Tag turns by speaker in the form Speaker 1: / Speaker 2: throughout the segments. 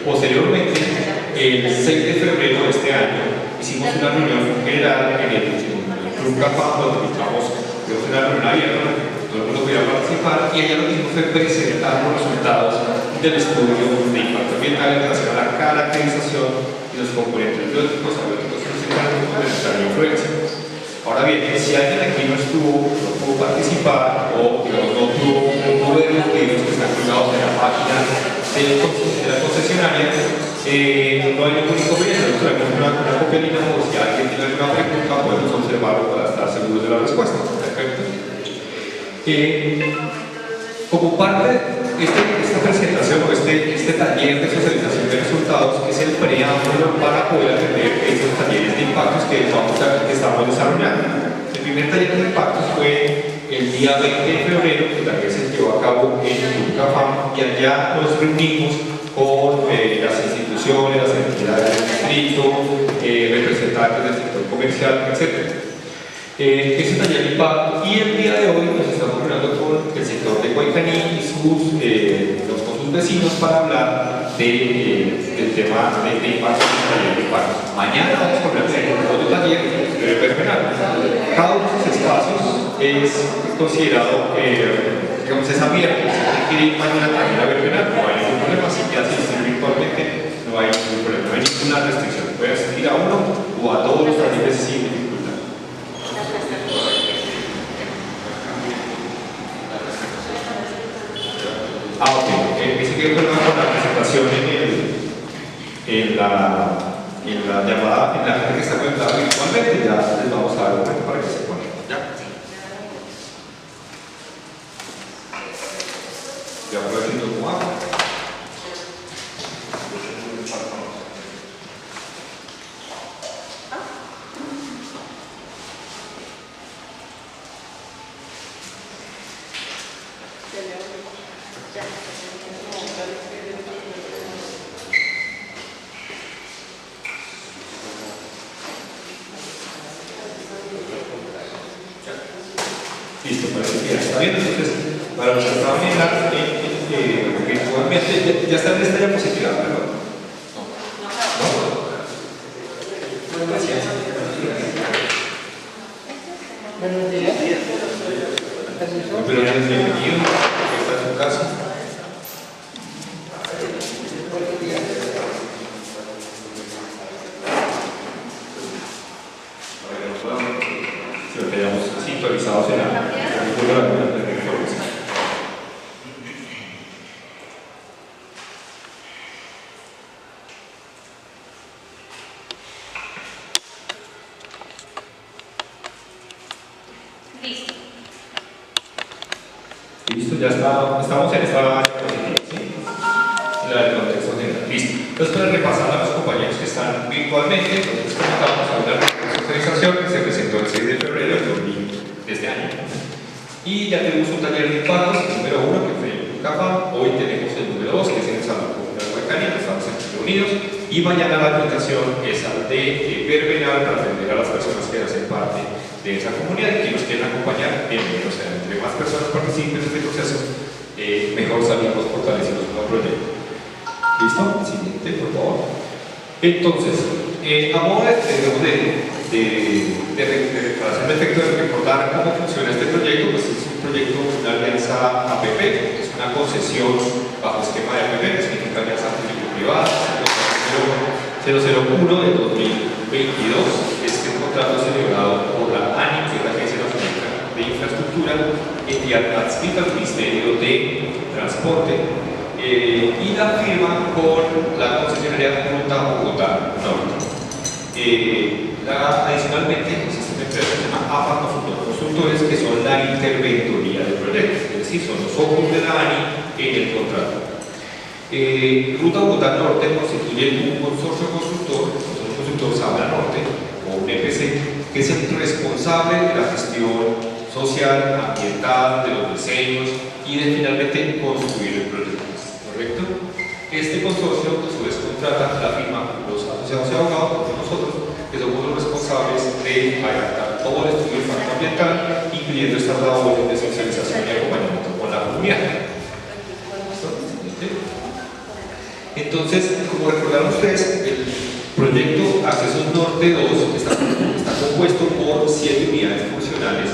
Speaker 1: Posteriormente, el 6 de febrero de este año, hicimos una reunión general en el Club Cafam, donde invitamos una reunión abierta, todo el mundo podía participar, y allá lo que hicimos fue presentar los resultados del estudio de impacto ambiental en relación a la caracterización y los componentes biológicos, abióticos y funcionales de nuestra influencia. Ahora bien, si alguien aquí no pudo participar o digamos, no pudo ver los videos que están colgados en la página de la concesionaria, no hay ningún inconveniente. Nosotros tenemos una copia en línea, o si alguien tiene alguna pregunta, podemos observarlo para estar seguros de la respuesta. Perfecto. Como parte de esta presentación o este taller de socialización de resultados es el preámbulo para poder atender estos talleres de impactos que estamos desarrollando. El primer taller de impactos fue el día 20 de febrero, que también se llevó a cabo en el Club Cafam, y allá nos reunimos con las instituciones, las entidades del distrito, representantes del sector comercial, etc. Ese taller de impacto, y el día de hoy nos estamos reuniendo con el sector de Guaycaní y con sus vecinos para hablar del tema de impacto en el taller de impacto. Mañana vamos a hablar de otro taller de Verbenal. Cada uno de esos espacios es considerado, digamos, es abierto. Si usted quiere ir mañana también a Verbenal, no hay ningún problema. Si quiere asistir virtualmente, no hay ningún problema, no hay ninguna restricción. Puede asistir a uno o a todos los talleres sin dificultad. Ok, ese que con la presentación en la llamada, en la gente que está conectada virtualmente, ya les vamos a dar un momento para que se conecten. Ya puedo decir cómo hago. Listo, parece que ya está bien. Entonces, para los que estaban virtualmente, ya está en esta diapositiva, perdón. No. Gracias.
Speaker 2: Buenos días.
Speaker 1: Pero bienvenido, esta es su casa. Si lo quedamos sintonizados en la Listo, ya estamos en esta diapositiva, ¿sí? La del contexto general. Listo. Entonces, para repasar a los compañeros que están virtualmente, entonces comentamos a hablar de la socialización que se presentó el 6 de febrero de este año. Y ya tenemos un taller de impactos, el número 1, que fue en Cafam. Hoy tenemos el número 2, que es en Salud Comunal Guaycaní, que estamos en Estados Unidos. Y mañana la invitación es al de Verbenal para atender a las personas que hacen parte de esa comunidad y que nos quieran acompañar. Bienvenidos. O sea, entre más personas participen en este proceso, mejor salimos fortalecidos como proyecto. ¿Listo? Siguiente, por favor. Entonces, a modo de hacer un efecto de recordar cómo funciona este proyecto, pues es un proyecto, una alianza APP, es una concesión bajo esquema de APP, que significa alianza público-privada, 001 de 2022. Este contrato es celebrado por la ANI, que es la Agencia Nacional de Infraestructura, entidad adscrita al Ministerio de Transporte, y la firma con la concesionaria Ruta Bogotá Norte. Adicionalmente, existe una empresa que se llama APA Consultores, que son la interventoría del proyecto, es decir, son los ojos de la ANI en el contrato. Ruta Bogotá Norte constituye un consorcio constructor, un constructor Sabana Norte, o un EPC, que es el responsable de la gestión social, ambiental, de los diseños y de finalmente construir el proyecto. ¿Correcto? Este consorcio, a su vez, contrata la firma Los Asociados y Abogados, nosotros, que somos los responsables de redactar todo el estudio de impacto ambiental, incluyendo estas labores de socialización y acompañamiento con la comunidad. Entonces, como recordaron ustedes, el proyecto Accesos Norte 2 está compuesto por 7 unidades funcionales,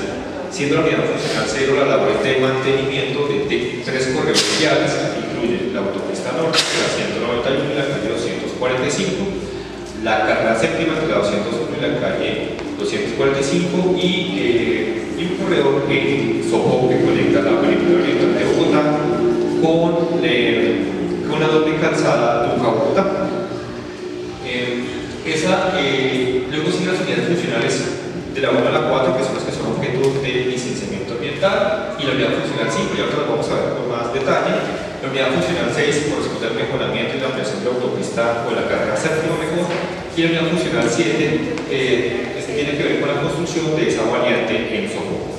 Speaker 1: siendo la unidad funcional 0 la labor de mantenimiento de 3 correos viales, que incluyen la autopista norte, la 191 y la calle 245, la carrera séptima entre la 201 y la calle 245 y un corredor en Sopo que conecta la periferia oriental de Bogotá con la doble calzada Tunja-Bogotá. Luego siguen las unidades funcionales de la 1 a la 4, que son las que son objeto de licenciamiento ambiental, y la unidad funcional 5, y ahora lo vamos a ver con más detalle. La unidad funcional 6 corresponde al mejoramiento y la ampliación de la autopista o la carrera séptima mejor, y la unidad funcional 7 tiene que ver con la construcción de esa variante en Sopo.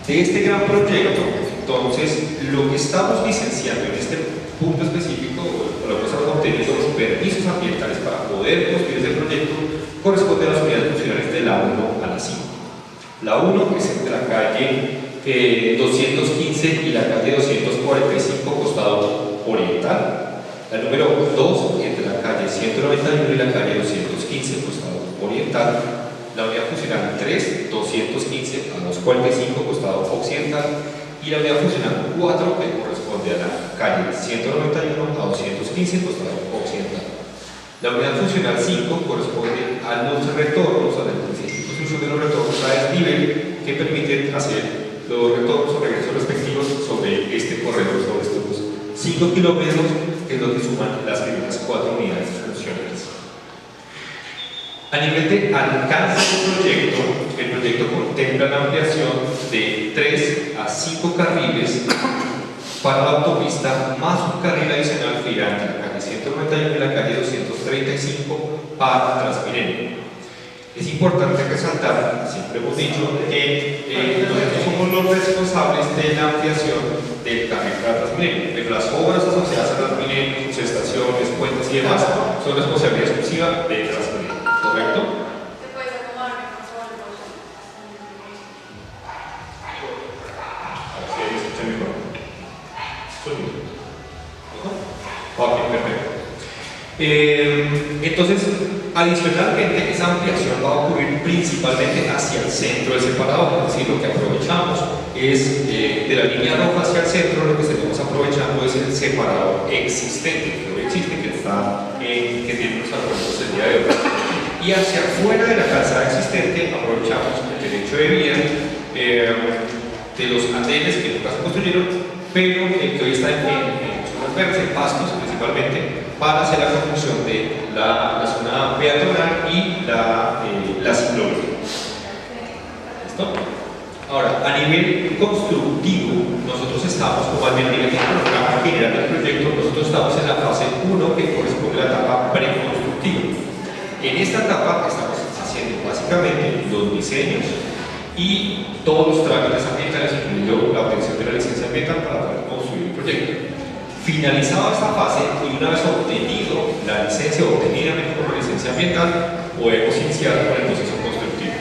Speaker 1: De este gran proyecto, entonces, lo que estamos licenciando en este punto específico, o lo que estamos obteniendo los permisos ambientales para poder construir este proyecto, corresponde a las unidades funcionales de la 1 a la 5. La 1 es entre la calle 215 y la calle 245 costado oriental. La número 2 entre la calle 191 y la calle 215 costado oriental. La unidad funcional 3, 215 a 245 costado occidental, y la unidad funcional 4 que corresponde a la calle 191 a 215 costado occidental. La unidad funcional 5 corresponde a los retornos, a la construcción de los retornos a desnivel que permiten hacer los retornos o regresos respectivos sobre este corredor, sobre estos 5 kilómetros, que es lo que suman las primeras 4 unidades funcionales. A nivel de alcance del proyecto, el proyecto contempla la ampliación de 3 a 5 carriles para la autopista, más un carril adicional que irá entre la calle 191 y la calle 235 para Transmilenio. Es importante resaltar, siempre hemos dicho, que nosotros somos los responsables de la ampliación del carril para Transmilenio, pero las obras asociadas a Transmilenio, sus estaciones, puentes y demás, son responsabilidad exclusiva de Transmilenio. ¿Correcto?
Speaker 3: ¿Te puedes acomodarme, por favor?
Speaker 1: A ver si ahí se escucha mejor. Ok, perfecto. Entonces, adicionalmente, esa ampliación va a ocurrir principalmente hacia el centro del separador, es decir, lo que aprovechamos es de la línea roja hacia el centro, lo que estaremos aprovechando es el separador existente, que hoy existe, que tiene unos argumentos el día de hoy. Y hacia afuera de la calzada existente aprovechamos el derecho de vía de los andenes que nunca se construyeron, pero que hoy está en zonas verdes, en pastos principalmente, para hacer la construcción de la zona peatonal y la ciclónica. ¿Listo? Ahora, a nivel constructivo, nosotros estamos, como a nivel del programa general del proyecto, nosotros estamos en la fase 1 que corresponde a la etapa preconstructiva. En esta etapa estamos haciendo básicamente los diseños y todos los trámites ambientales, incluyendo la obtención de la licencia ambiental para poder construir el proyecto. Finalizada esta fase y una vez obtenido la licencia, obtenida mejor la licencia ambiental, podemos iniciar con el proceso constructivo.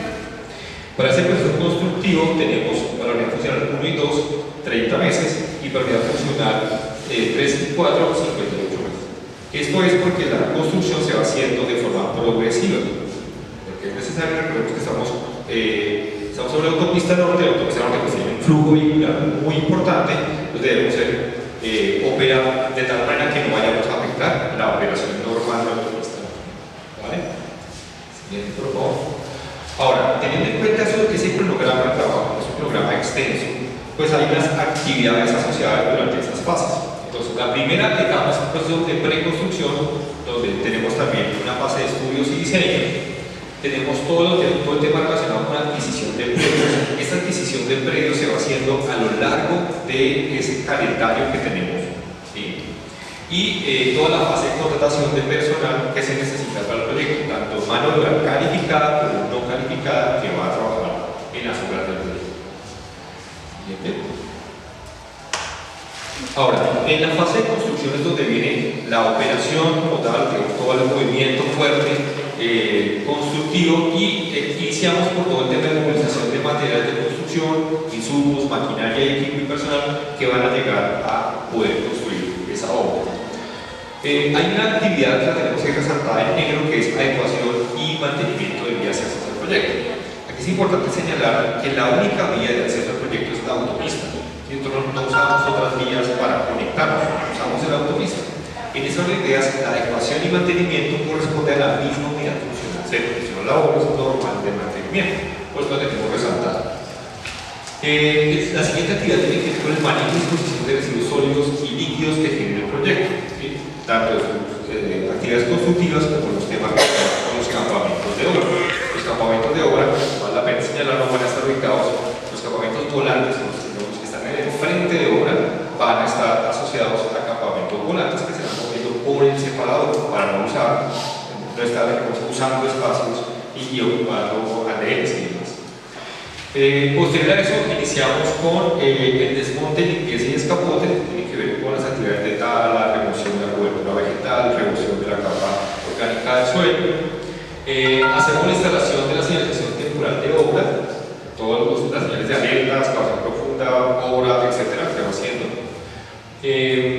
Speaker 1: Para ese proceso constructivo tenemos para la unidad funcional 1 y 2, 30 meses, y para la unidad funcional 3 y 4, 58 meses. Esto es porque la construcción se va haciendo de forma progresiva, porque es necesario, recordemos que estamos sobre la autopista norte, la autopista norte pues tiene un flujo vehicular muy importante, entonces debemos operar de tal manera que no vayamos a afectar la operación normal de la autopista norte. ¿Vale? Siguiente, por favor. Ahora, teniendo en cuenta ese cronograma de trabajo, es un programa extenso, pues hay unas actividades asociadas durante estas fases. Entonces, la primera etapa es un proceso de preconstrucción, donde tenemos también una fase de estudios y diseño. Tenemos todo el tema relacionado con la adquisición de predios. Esta adquisición de predios se va haciendo a lo largo de ese calendario que tenemos. ¿Sí? Y toda la fase de contratación de personal que se necesita para el proyecto, tanto mano de obra calificada como no calificada, que va a trabajar en las obras del proyecto. Siguiente. Ahora, en la fase de construcción es donde viene la operación como tal, que todo el movimiento fuerte constructivo, y iniciamos por todo el tema de movilización de materiales de construcción, insumos, maquinaria, equipo y personal que van a llegar a poder construir esa obra. Hay una actividad que la tenemos ahí resaltada en negro, que es adecuación y mantenimiento de vías y acceso al proyecto. Aquí es importante señalar que la única vía de acceso al proyecto es la autopista. Nosotros no usamos otras vías para conectarnos, usamos la autopista. En esa idea, la adecuación y mantenimiento corresponde a la misma unidad funcional. Se funciona la obra normal de mantenimiento, pues lo tenemos resaltado. La siguiente actividad tiene que ver con el manejo y disposición de residuos sólidos y líquidos que genera el proyecto, ¿sí? Tanto actividades constructivas como los temas con los campamentos de obra. Los campamentos de obra, vale la pena señalar, no van a estar ubicados. Los campamentos volantes, los que están en el frente de obra, van a estar asociados a campamentos volantes que se van moviendo por el separador para no usar, no estar usando espacios y ocupando andenes y demás. Posterior a eso, iniciamos con el desmonte, limpieza y escapote, que tiene que ver con las actividades de tala, remoción de la cobertura vegetal, remoción de la capa orgánica del suelo. Hacemos la instalación de la señalización temporal de obra, todas las señales de alerta, excavación profunda, obra, etcétera, que va haciendo.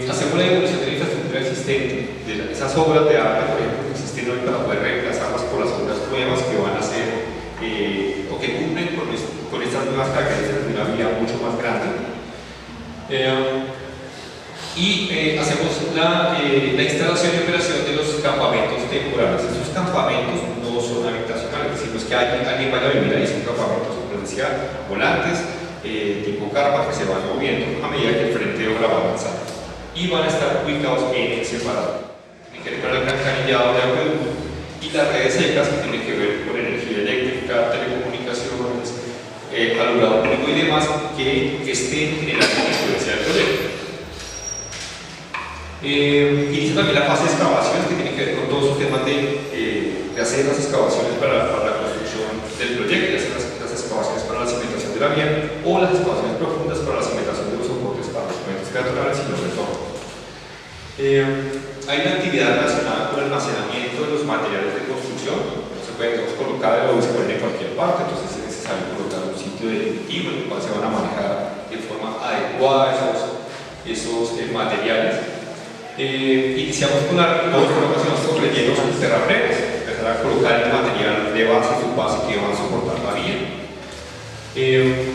Speaker 1: Hacemos la evolución de la infraestructura existente, de esas obras de agua, por ejemplo, que existen hoy para poder reemplazarlas por las obras nuevas que van a ser o que cumplen con estas nuevas características de una vía mucho más grande. Hacemos la instalación y operación de los campamentos temporales. Esos campamentos no son habitacionales, sino que alguien vaya a vivir ahí, son campamentos, como decía, volantes, tipo carpa, que se van moviendo a medida que el frente de obra va avanzando. Y van a estar ubicados en el separador. Tienen que ver con el gran canillado de acueducto y las redes secas, que tienen que ver con energía eléctrica, telecomunicaciones, alumbrado público y demás, que estén en la influencia del proyecto. Inicia también la fase de excavación, que tiene que ver con todos los temas de hacer las excavaciones para la construcción del proyecto, y hacer las excavaciones para la cimentación de la vía, o las excavaciones profundas para la cimentación de los soportes para los puentes peatonales y los retornos. Hay una actividad relacionada con el almacenamiento de los materiales de construcción. No se pueden colocar o se ponen en cualquier parte, entonces es necesario colocar un sitio definitivo en el cual se van a manejar de forma adecuada esos materiales. Iniciamos con las colocaciones con rellenos terraplenes, empezar a colocar el material de base, subbase que van a soportar la vía.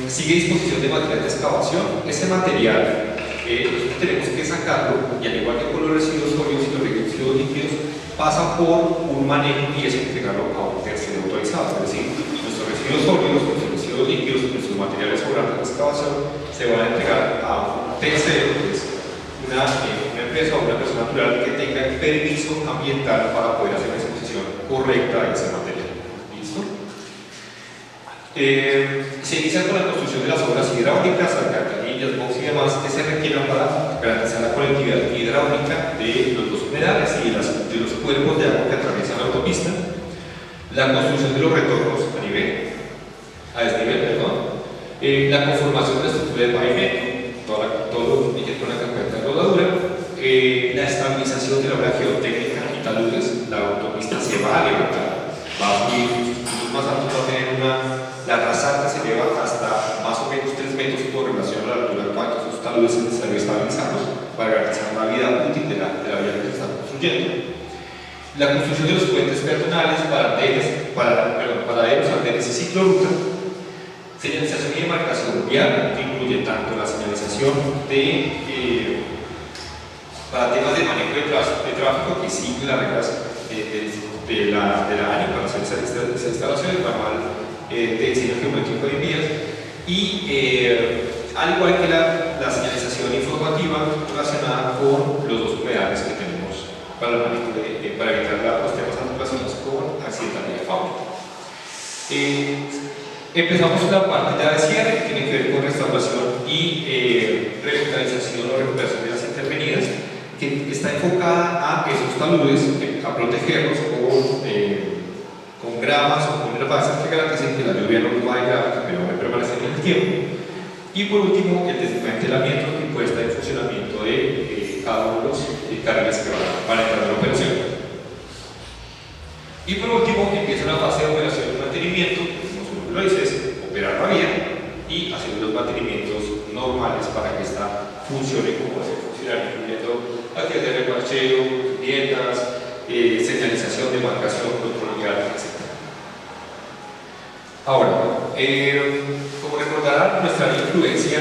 Speaker 1: Sigue disposición de material de excavación. Ese material nosotros tenemos que sacarlo, y al igual que con los residuos sólidos y los residuos líquidos, pasa por un manejo y es entregarlo a un tercero autorizado. Es decir, nuestros residuos sólidos, nuestros residuos líquidos, nuestros materiales sobrantes de excavación se van a entregar a un tercero, que es una empresa o una persona natural que tenga el permiso ambiental para poder hacer la exposición correcta de ese material. ¿Listo? Se inicia con la construcción de las obras hidráulicas, alcantarillas, box y demás que se requieran para garantizar la conectividad hidráulica de los dos humedales y de los cuerpos de agua que atraviesan la autopista. La construcción de los retornos a desnivel, la conformación de la estructura del pavimento, todo lo que con la carpeta de rodadura, la estabilización de la obra geotécnica y taludes. La autopista se va a levantar, va a subir, sus puntos más altos va a tener la rasante se eleva hasta más o menos 3 metros por relación a la altura del cual esos taludes es necesario estabilizarlos para garantizar una vida útil de la vía que se está construyendo. La construcción de los puentes peatonales, paraderos, andenes y ciclorruta. Señalización y demarcación vial, que incluye tanto la señalización para temas de manejo de tráfico que sigue las reglas de la ANI para hacer esa instalación, el manual de diseño geométrico de vías, y al igual que la señalización informativa relacionada con los dos humedales que tenemos para el manejo para evitar los temas relacionados con accidentalidad de fauna. Empezamos la parte ya de cierre, que tiene que ver con restauración y revitalización o recuperación de las intervenidas, que está enfocada a esos taludes, a protegerlos con gramas o con herbazas que garanticen que la lluvia no los va a degravar, pero va a permanecer en el tiempo. Y por último, el desmantelamiento y puesta en funcionamiento de cada uno de los carriles que van a entrar en la operación. Y por último, empieza la fase de operación y mantenimiento. Lo dice es operar la vía y hacer los mantenimientos normales para que ésta funcione como debe funcionar. considerar, incluyendo actividades de parcheo, viviendas, señalización, demarcación, control legal, etc. Ahora, como recordarán, nuestra influencia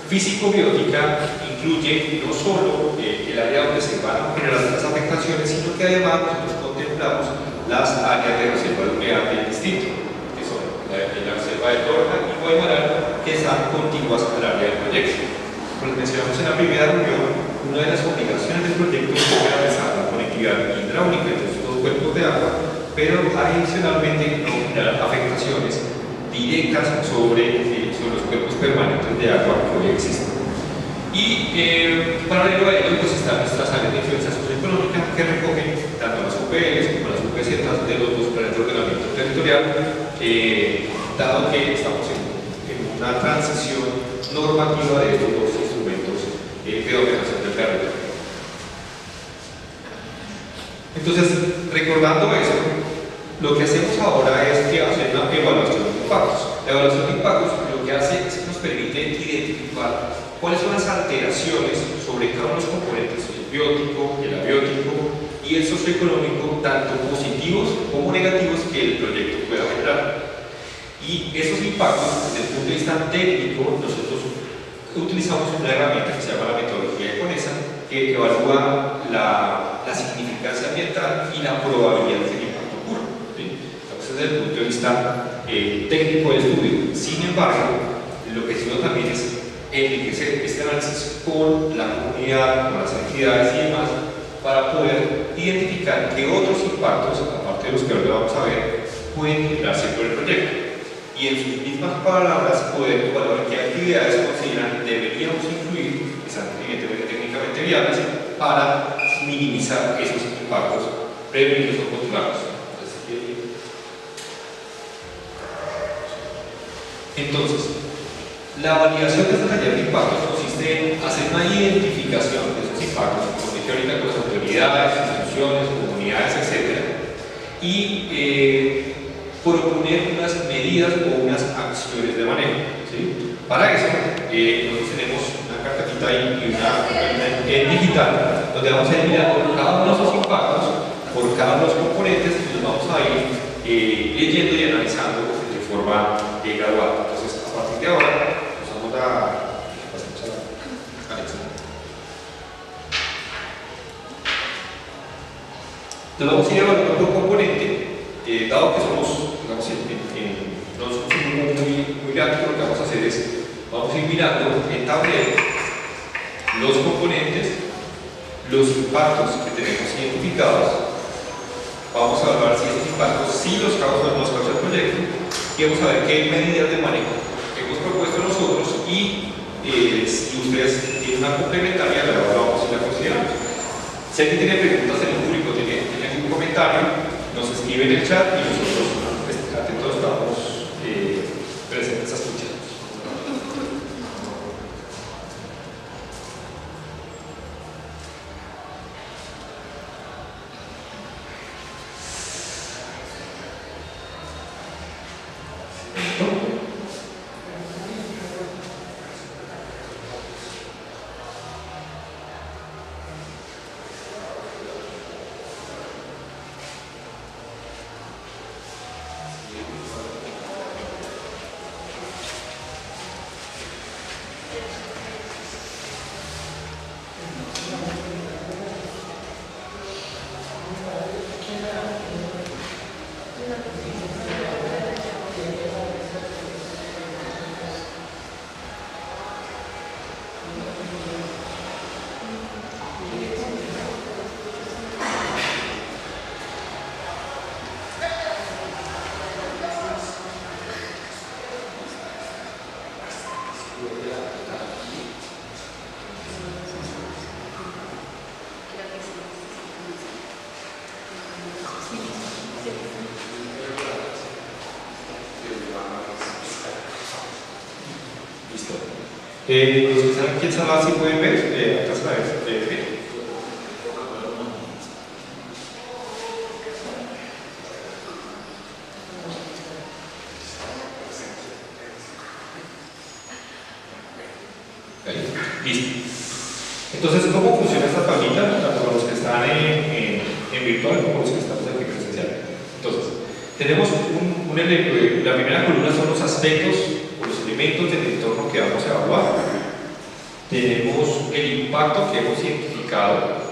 Speaker 1: físico-biótica incluye no solo el área donde se van a generar las afectaciones, sino que además nosotros contemplamos las áreas de reserva de humedad del distrito, que son la reserva de Torca y Guaymaral, que están contiguas al área del proyecto. Como les mencionamos en la primera reunión, una de las obligaciones del proyecto es garantizar la conectividad hidráulica entre estos dos cuerpos de agua, pero adicionalmente no generar afectaciones directas sobre los cuerpos permanentes de agua que hoy existen. Y paralelo a ello pues están nuestras áreas de influencia socioeconómica que recogen tanto las UPLs como las UPZ de los dos planes de ordenamiento territorial, dado que estamos en una transición normativa de estos dos instrumentos de ordenación del territorio. Entonces, recordando eso, lo que hacemos ahora es que hacer una evaluación de impactos. La evaluación de impactos lo que hace es que nos permite identificar cuáles son las alteraciones sobre cada uno de los componentes, el biótico, el abiótico y el socioeconómico, tanto positivos como negativos que el proyecto pueda generar. Y esos impactos, desde el punto de vista técnico, nosotros utilizamos una herramienta que se llama la metodología de CONESA, que evalúa la significancia ambiental y la probabilidad de que el impacto ocurra. Entonces, desde el punto de vista técnico del estudio. Sin embargo, el objetivo también es enriquecer este análisis con la comunidad, con las entidades y demás, para poder identificar qué otros impactos, aparte de los que ahora vamos a ver, pueden generarse por el proyecto. Y en sus mismas palabras, poder evaluar qué actividades consideran deberíamos incluir, que sean evidentemente técnicamente viables, para minimizar esos impactos, prevenirlos o controlarlos. Entonces, la validación de esta taller de impactos consiste en hacer una identificación de esos impactos, como dije ahorita, con las autoridades, instituciones, comunidades, etc. Y proponer unas medidas o unas acciones de manejo. ¿Sí? Para eso, nosotros tenemos una carpetita y una digital, donde vamos a ir mirando cada uno de esos impactos por cada uno de los componentes y los vamos a ir leyendo y analizando de forma gradual. Entonces, a partir de ahora, pasamos a Alexa. Entonces, vamos a ir evaluando por componente, dado que somos, digamos, no somos un grupo muy grande, lo que vamos a hacer es, vamos a ir mirando en tablero los componentes, los impactos que tenemos identificados, vamos a evaluar si esos impactos sí los causa el proyecto, y vamos a ver qué medidas de manejo hemos propuesto nosotros y si ustedes tienen una complementaria, la evaluamos y la consideramos. Si alguien tiene preguntas en el público, tiene algún comentario, nos escribe en el chat y nosotros atentos estamos presentes a escuchar. Los que están aquí en sala sí pueden ver, acá se la ven. Listo. Entonces, ¿cómo funciona esta tablita? Tanto para los que están en virtual como los que estamos aquí presencial. Entonces, tenemos la primera columna son los aspectos o los elementos del entorno que vamos a evaluar. Tenemos el impacto que hemos identificado.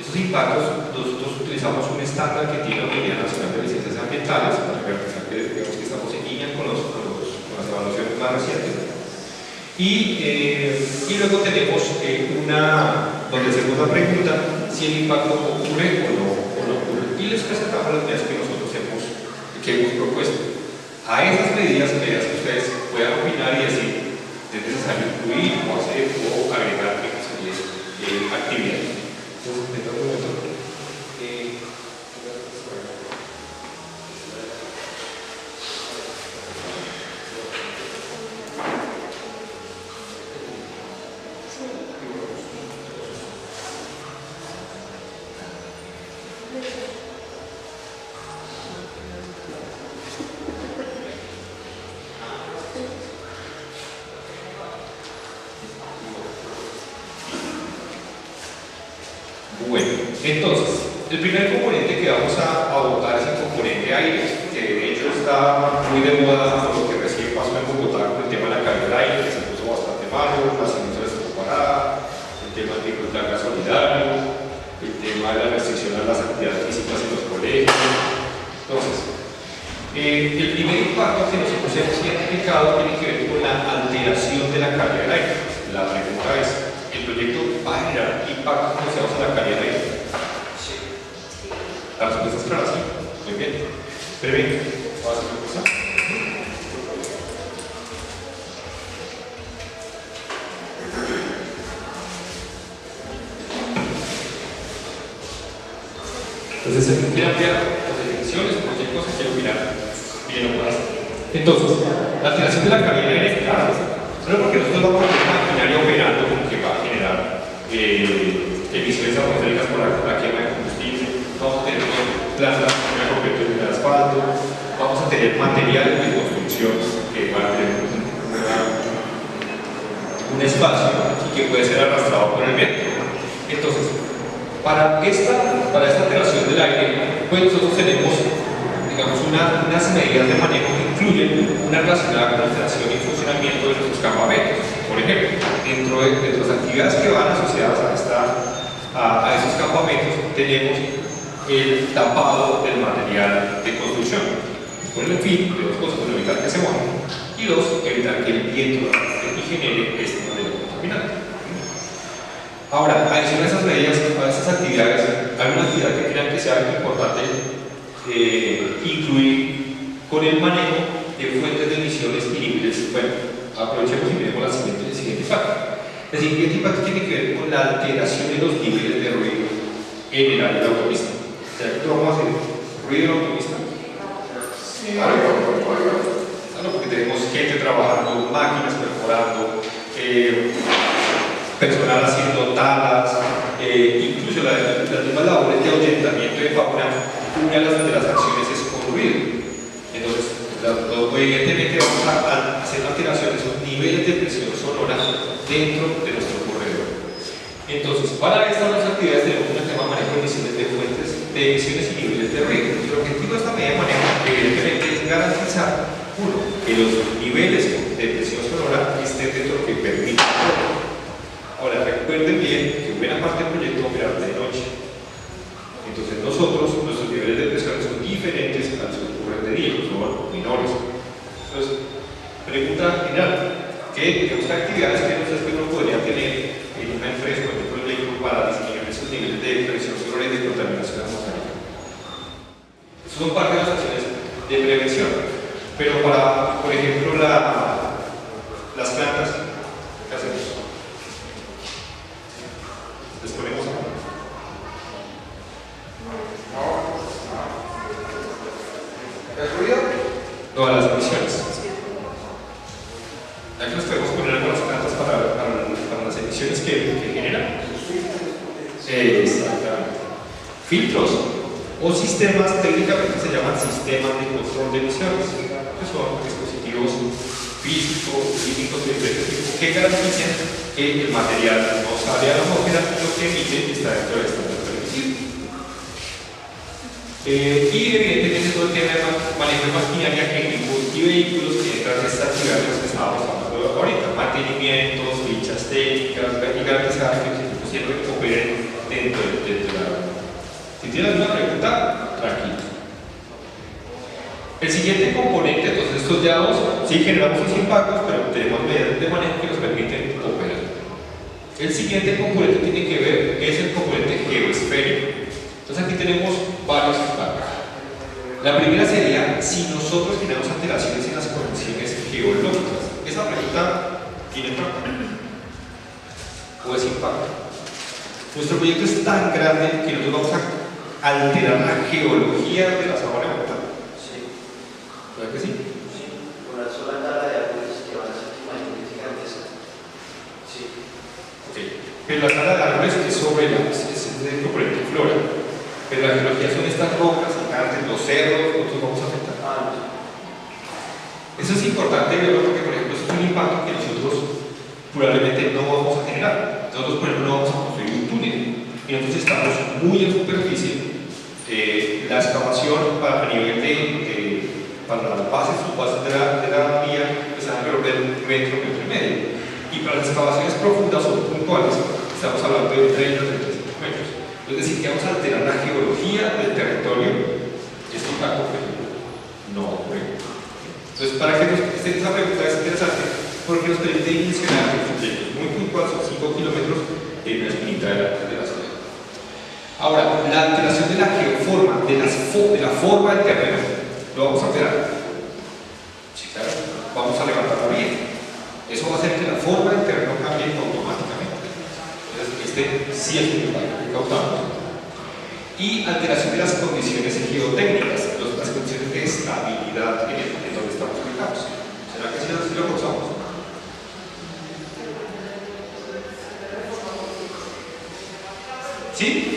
Speaker 1: Esos impactos, nosotros utilizamos un estándar que tiene la Unidad Nacional de Licencias Ambientales para garantizar que, digamos, que estamos en línea con las evaluaciones más recientes. Y luego tenemos donde hacemos la pregunta si el impacto ocurre o no ocurre. Y les presentamos las medidas que nosotros hemos propuesto. A esas medidas que ustedes puedan opinar y decir es necesario incluir o hacer o agregar actividades. Entonces, un momento. Bueno, entonces, el primer componente que vamos a abordar es el componente aire, que de hecho está muy de moda por lo que recién pasó en Bogotá con el tema de la calidad del aire, que se puso bastante malo, las emisiones de parada, el tema del microplaga solidario, el tema de la restricción a las actividades físicas en los colegios. Entonces, el primer impacto que nosotros hemos identificado tiene que ver con la alteración de la calidad del aire. La pregunta es, ¿el proyecto va a generar impactos asociados a la calidad del aire? Sí. ¿La respuesta es clara? Sí. Muy bien. Pero bien, ¿vas a hacer una cosa? Entonces, si quiere ampliar las definiciones o cualquier cosa, quiero mirar bien lo puedo hacer. Entonces, la alteración de la calidad del aire es clara. Solo porque nosotros vamos a tener una maquinaria operando que va a generar emisiones atmosféricas por la quema de combustible, vamos a tener plantas completas de asfalto, vamos a tener materiales de construcción que van a tener un espacio y que puede ser arrastrado por el viento. Entonces, para esta alteración del aire, pues nosotros tenemos, digamos, unas medidas de manejo que incluyen una relacionada con la alteración y funcionamiento de nuestros campamentos. Por ejemplo, dentro de las actividades que van asociadas a esos campamentos, tenemos el tapado del material de construcción, con el fin de dos cosas: evitar que se moje y dos, evitar que el viento y genere este material contaminante. Ahora, adicional a esas medidas, a esas actividades, hay una actividad que crean que sea importante incluir con el manejo de fuentes de emisiones y niveles. Bueno, aprovechemos y miremos el siguiente impacto. El siguiente impacto tiene que ver con la alteración de los niveles de ruido en el área de la autopista. ¿Será que vamos a hacer ruido en la autopista? Sí. Claro, porque tenemos gente trabajando, máquinas perforando, personal haciendo talas, incluso las mismas labores de ahuyentamiento de fauna. Una de las acciones es con ruido. Entonces, evidentemente vamos a hacer una alteración de esos niveles de presión sonora dentro de nuestro corredor. Entonces, para estas dos actividades tenemos un tema de manejo de emisiones de fuentes de emisiones y niveles de ruido. El objetivo de esta medida de manejo, evidentemente, es garantizar, uno, que los niveles de presión sonora estén dentro de lo que permite. Ahora, recuerden bien que buena parte del proyecto operar de noche. Entonces, nuestros niveles de presión son diferentes a los que ocurren de día, son menores. Entonces, pregunta general: ¿qué actividades que uno podría tener en una empresa, por ejemplo, el vehículo, para disminuir esos niveles de presión sonora y de contaminación atmosférica? Esas son parte de las acciones de prevención. Pero para, por ejemplo, las plantas, ¿qué hacemos? Les ponemos acá.
Speaker 2: ¿El ruido?
Speaker 1: No, a las emisiones. Aquí nos podemos poner algunas plantas para las emisiones que generan. Exactamente. Filtros o sistemas, técnicamente se llaman sistemas de control de emisiones, que son dispositivos físicos, químicos de diferentes tipos que garanticen que el material no sale a la atmósfera, lo que emite está dentro del estándar permisible. Y evidentemente todo el tema de manejo de maquinaria y vehículos que entran en esta actividad de los que estábamos hablando ahorita, mantenimientos, fichas técnicas, y garantizar que siempre operen dentro de la. Si tienes alguna pregunta, tranquilo. El siguiente componente, entonces estos llados, sí generamos sus impactos, pero tenemos medidas de manejo que nos permiten operar. El siguiente componente tiene que ver, es el componente geoesférico. Entonces aquí tenemos varios impactos. La primera sería si nosotros generamos alteraciones en las condiciones geológicas. Esa pregunta tiene trampa. ¿O es impacto? Nuestro proyecto es tan grande que nosotros vamos a alterar la geología de la sabana de Bogotá.
Speaker 2: Sí.
Speaker 1: ¿Verdad que sí?
Speaker 2: Sí. Una sola tabla de árboles que van a ser gigantesca. Sí.
Speaker 1: Ok. Pero la sala de árboles es sobre es el componente flora. Pero la geología son estas rocas, gigantes, los cerros, nosotros vamos a afectar. Eso es importante verlo porque, por ejemplo, eso es un impacto que nosotros probablemente no vamos a generar. Nosotros, por ejemplo, no vamos a construir un túnel. Y entonces estamos muy en superficie. La excavación a nivel para las bases, subbases de la vía, pues alrededor de 1 metro, 1,5 metros. Y para las excavaciones profundas o puntuales, estamos hablando de 30 o 35 metros. Es decir, que vamos a alterar la geología del territorio. Este impacto, por ejemplo, no ocurre. Entonces, para que esa pregunta es interesante, porque nos permite dimensionar que proyectos muy puntuales, son 5 kilómetros en una esquinita de la ciudad. Ahora, la alteración de la geoforma, de la forma del terreno, lo vamos a alterar. Sí, claro, vamos a levantar la vía. Eso va a hacer que la forma del terreno cambie automáticamente. Entonces, este sí es un impacto que causamos. Y alteración de las condiciones geotécnicas, las condiciones de estabilidad en donde estamos ubicados. ¿Será que sí lo causamos? ¿Sí?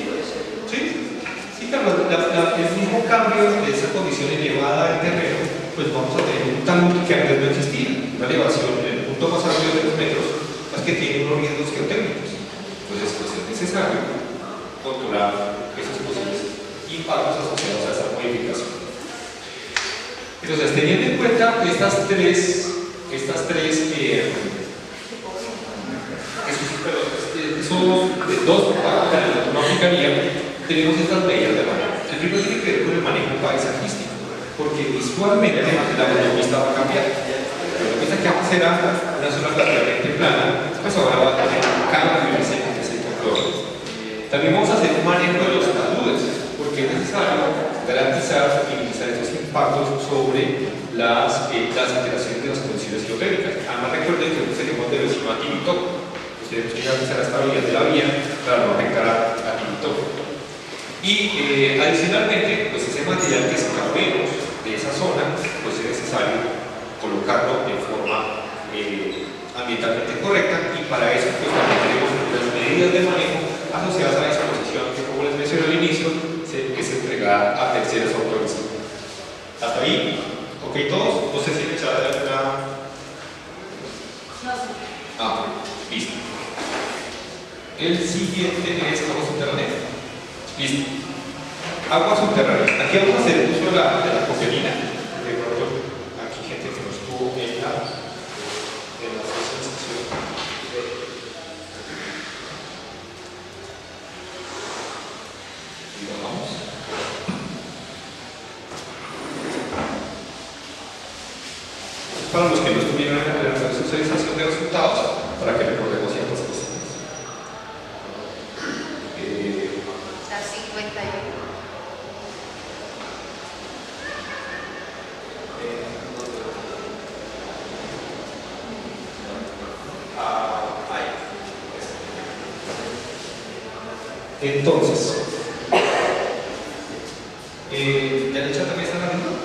Speaker 1: Sí, claro, el mismo cambio de esa condición elevada del terreno, pues vamos a tener un talud que antes no existía, una elevación en el punto más alto de 3 metros, más que tiene unos riesgos geotécnicos. Entonces, pues es necesario controlar esos posibles impactos asociados a esa modificación. Entonces, teniendo en cuenta estas tres esos dos impactos que no aplicaría, tenemos estas medidas de manejo. El primero tiene que ver con el manejo paisajístico, porque visualmente la autopista va a cambiar. La autopista que antes era una zona relativamente plana, pues ahora va a tener un cambio en ese control. También vamos a hacer un manejo de los taludes, porque es necesario garantizar y minimizar estos impactos sobre las alteraciones de las condiciones geotérmicas. Además, recuerden que nosotros tenemos de vecino a Timito. Tenemos que garantizar la estabilidad de la vía para no afectar a Timito. Y adicionalmente, pues ese material que escapemos de esa zona, pues es necesario colocarlo de forma ambientalmente correcta, y para eso pues también tenemos las medidas de manejo asociadas a la disposición que, como les mencioné al inicio, es entregada a terceras autorizaciones. ¿Hasta ahí? ¿Ok todos? No sé si me echaron alguna. Listo. El siguiente es agua subterránea. Listo. Agua subterránea. Aquí vamos a hacer uso de la coquelina. De pronto, aquí gente que no estuvo en la sensación. Y lo vamos. Para los que no estuvieron en la socialización de resultados, para que recordemos ciertas cosas.
Speaker 3: La 51.
Speaker 1: Entonces, ¿ya le echaste también la misma?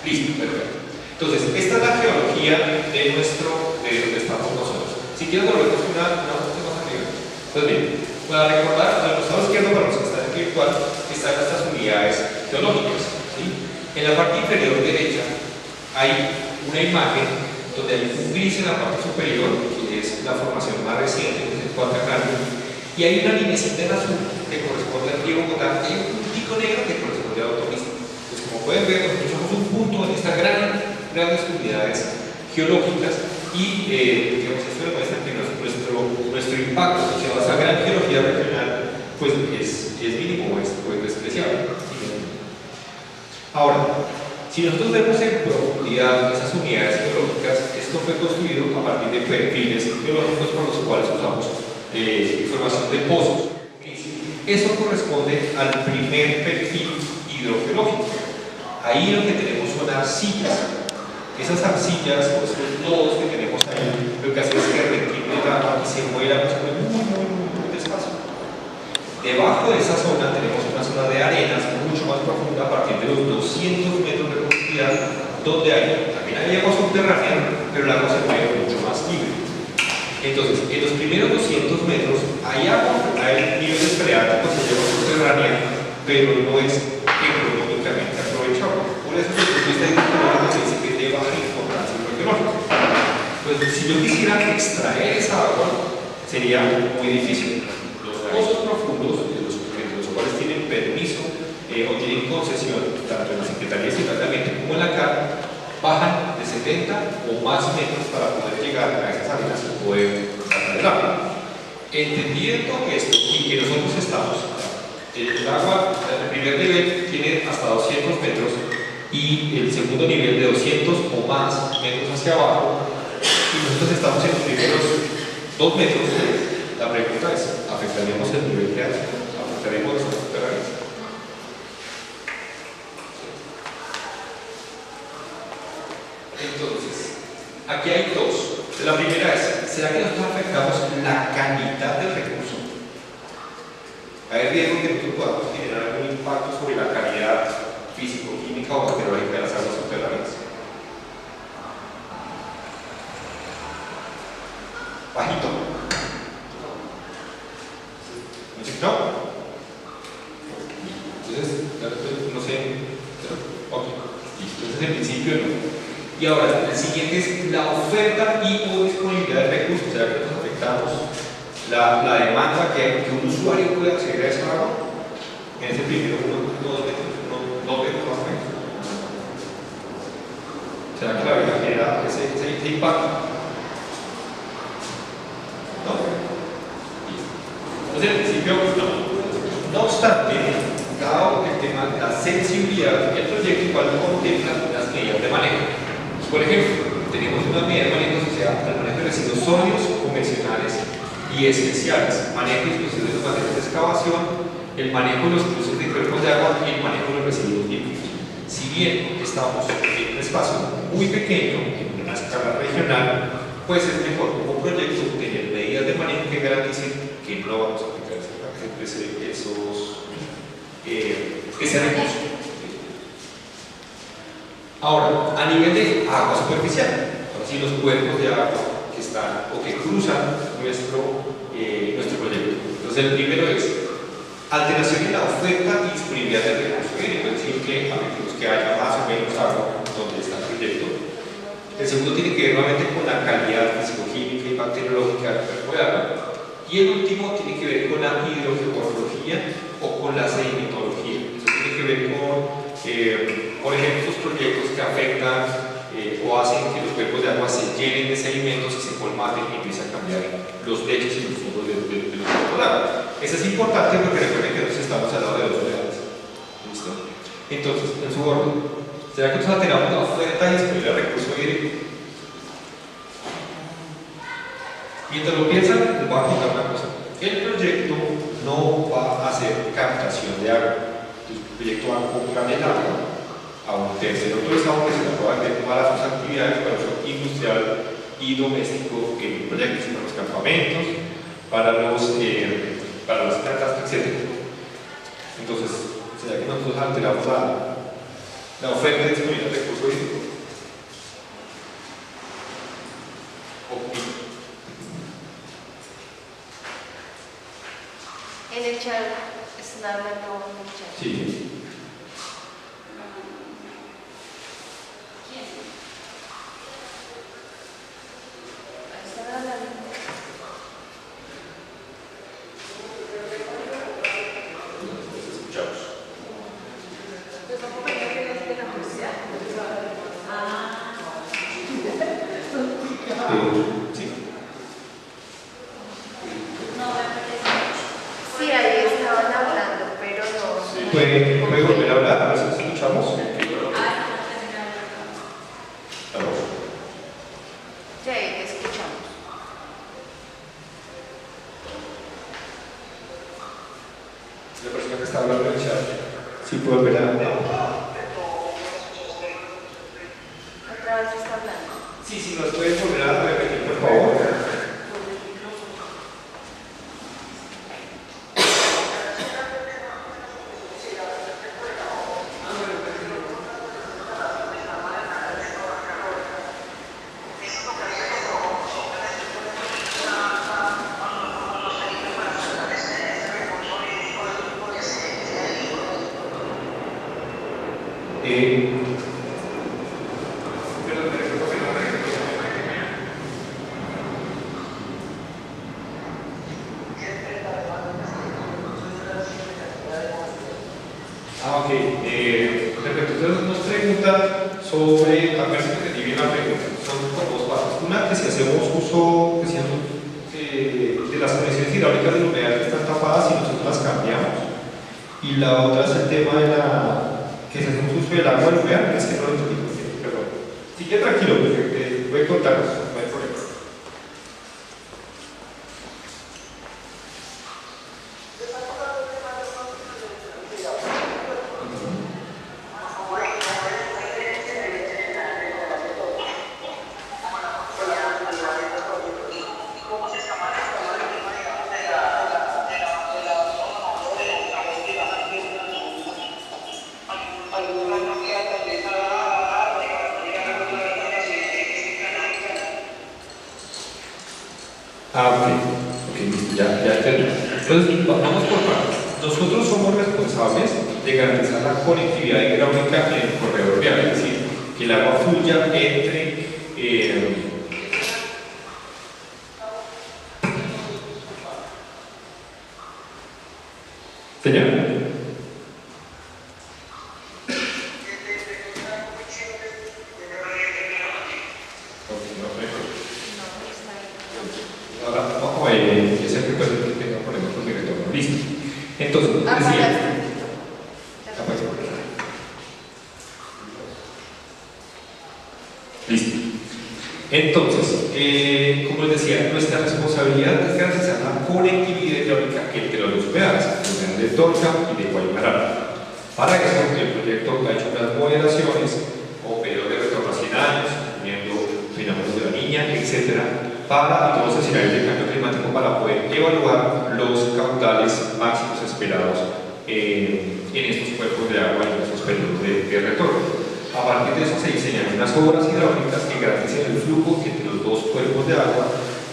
Speaker 1: Listo, perfecto. Entonces, esta es la geología de donde estamos nosotros. Si quieres volvemos una cosa arriba. Pues bien, para recordar, al costado izquierdo, para los que están aquí virtual, están nuestras unidades geológicas. ¿Sí? En la parte inferior derecha hay una imagen donde hay un gris en la parte superior, es la formación más reciente, que es el Cuatracáneo, y hay una linecita en azul que corresponde al río Bogotá, y hay un puntico negro que corresponde a la autopista. Pues como pueden ver, nosotros somos un punto en estas grandes unidades geológicas y digamos, esto demuestra que nuestro impacto asociado a esa gran geología regional pues es mínimo, es despreciable. Ahora, si nosotros vemos en profundidad esas unidades geológicas, esto fue construido a partir de perfiles geológicos con los cuales usamos información de pozos. Eso corresponde al primer perfil hidrogeológico. Ahí lo que tenemos son arcillas. Esas arcillas o estos lodos que tenemos ahí, lo que hacen es que retienen el agua y se mueven muy despacio. Debajo de esa zona tenemos una zona de arenas mucho más profunda a partir de los 200 metros de profundidad, donde también hay agua subterránea, pero el agua se mueve mucho más libre. Entonces, en los primeros 200 metros hay agua, hay niveles freáticos de agua subterránea, pero no es económicamente aprovechable. Por eso, desde el punto de vista hidrogeológico se dice que es de baja importancia hidrogeológica. Pues si yo quisiera extraer esa agua, sería muy difícil. Los pozos profundos, los cuales tienen permiso o tienen concesión, tanto en la Secretaría de Ciudad de Ambiente como en la CAR, bajan de 70 o más metros para poder llegar a esas arenas y poder sacar el agua. Entendiendo esto y que nosotros estamos, el agua, el primer nivel tiene hasta 200 metros y el segundo nivel de 200 o más metros hacia abajo, y nosotros estamos en los primeros 2 metros, la pregunta es, ¿afectaríamos el nivel real? ¿Afectaríamos los subterráneos? Entonces, aquí hay dos. La primera es, ¿será que nosotros afectamos la calidad del recurso? ¿Hay riesgo que nosotros podamos generar algún impacto sobre la calidad físico-química o meteorológica de las aguas subterráneas? Bajito. ¿No? Entonces, no sé. Ok. Entonces, en principio no. Y ahora, el siguiente es la oferta y o disponibilidad de recursos. O sea, que nos afectamos la demanda que un usuario puede acceder a esa agua. En ese primero, 2 metros más o menos. ¿Será que la vida genera ese impacto? ¿No? Entonces, en principio, no. No obstante, dado el tema de la sensibilidad, el proyecto igual contempla las medidas de manejo. Por ejemplo, tenemos una medida de manejo asociada al manejo de residuos sólidos, convencionales y especiales, manejo de disposiciones de los materiales de excavación, el manejo de los cruces de cuerpos de agua y el manejo de los residuos líquidos. Si bien estamos en un espacio muy pequeño, en una escala regional, pues es mejor como proyecto tener medidas de manejo que garanticen que no vamos a aplicar ese recurso. Ahora, a nivel de agua superficial, así los cuerpos de agua que están o que cruzan nuestro proyecto. Entonces, el primero es alteración en la oferta y disponibilidad del recurso hídrico, es decir, que admitimos que haya más o menos agua donde está el proyecto. El segundo tiene que ver nuevamente con la calidad físico-química y bacteriológica del cuerpo de agua. Y el último tiene que ver con la hidrogeomorfología o con la sedimentología. Eso tiene que ver con, por ejemplo, esos proyectos que afectan o hacen que los cuerpos de agua se llenen de sedimentos y se colmaten y empiezan a cambiar los lechos y los fondos de los cuerpos de agua. Eso es importante porque recuerden que nosotros estamos al lado de dos unidades. ¿Listo? Entonces, en su orden, ¿será que nosotros alteramos la oferta y disponibilidad de recurso hídrico? Mientras lo piensan, les voy a contar una cosa. El proyecto no va a hacer captación de agua. El proyecto va a comprar el agua a un tercero autorizado que se la pueda vender para sus actividades, para uso industrial y doméstico en proyectos, para los campamentos, para las plantas, etc. Entonces, ¿será que nosotros alteramos la oferta de disponibilidad de recursos hídricos?
Speaker 3: En el chat están hablando en el chat.
Speaker 1: Sí.
Speaker 3: Están hablando.
Speaker 1: ¿Sí?
Speaker 3: Sí, ahí estaban hablando, pero no.
Speaker 1: ¿Puede volver a hablar? A ver si escuchamos. ¿Aló?
Speaker 3: Sí, ahí te escuchamos.
Speaker 1: La persona que está hablando en el chat, ¿sí puede volver a hablar?
Speaker 3: Otra vez está hablando.
Speaker 1: Sí, si nos pueden volver a repetir, por favor. Ok. Entonces nos pregunta sobre, a ver si entendí bien la pregunta, son por dos partes. Una, que si hacemos uso de las conexiones hidráulicas del humedal que están tapadas y nosotros las cambiamos. Y la otra es el tema de que si hacemos uso del agua del humedal, es que no lo entendí. Perdón. Sigue tranquilo, voy a contarnos, no hay problema. Listo, ya entendí. Entonces, vamos por partes. Nosotros somos responsables de garantizar la conectividad hidráulica en el corredor vial, es decir, que el agua fluya entre ¿Señor? Ahora, vamos a ver, es el que puede que tenga problemas con mi retorno. Listo. Entonces, decía. Listo. Entonces, como les decía, nuestra responsabilidad es garantizar la conectividad hidráulica entre los humedales, de Torca y de Guaymará. Para eso, el proyecto ha hecho unas modelaciones o periodos de retorno a 100 años, viendo fenómenos de la niña, etc., para todos los escenarios de cambio climático para poder evaluar los caudales máximos esperados en estos cuerpos de agua en estos periodos de retorno. A partir de eso se diseñan unas obras hidráulicas que garanticen el flujo entre los dos cuerpos de agua,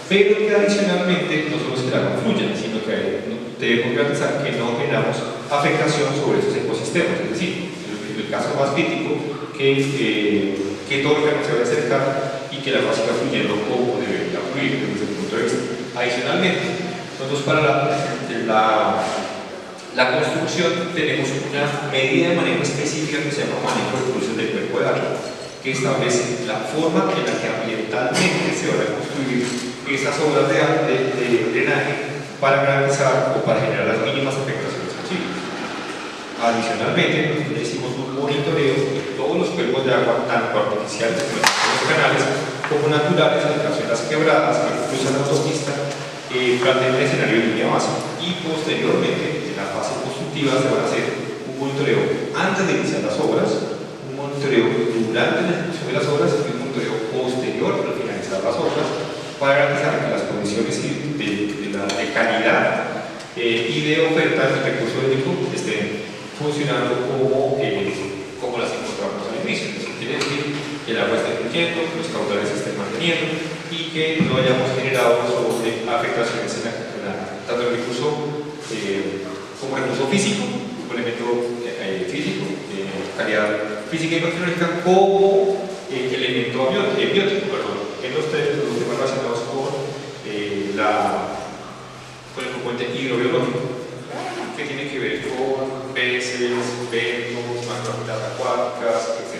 Speaker 1: pero que adicionalmente no solo es que el agua fluya, sino que debemos garantizar que no generamos afectación sobre esos ecosistemas. Es decir, el caso más crítico, que todo lo que no se va a acercar y que el agua siga fluyendo como debería fluir desde ese punto de vista. Adicionalmente, nosotros para la construcción tenemos una medida de manejo específica que se llama manejo de cruces del cuerpo de agua, que establece la forma en la que ambientalmente se van a construir esas obras de drenaje para garantizar o para generar las mínimas afectaciones posibles. Adicionalmente, nosotros hicimos un monitoreo de todos los cuerpos de agua, tanto artificiales como los canales, como naturales, en el caso de las quebradas que cruzan la autopista, plantean el escenario de línea base. Y posteriormente, en la fase constructiva, se va a hacer un monitoreo antes de iniciar las obras, un monitoreo durante la ejecución de las obras y un monitoreo posterior al finalizar las obras, para garantizar que las condiciones de calidad y de oferta del recurso hídrico estén funcionando como las encontramos al inicio. Eso quiere decir que el agua esté fluyendo, que los caudales se estén manteniendo y que no hayamos generado afectaciones tanto el recurso como recurso físico, como elemento físico, calidad física y patológica, como elemento biótico, en los temas relacionados con el componente hidrobiológico, que tiene que ver con peces, bentos, macroalgas acuáticas, etc.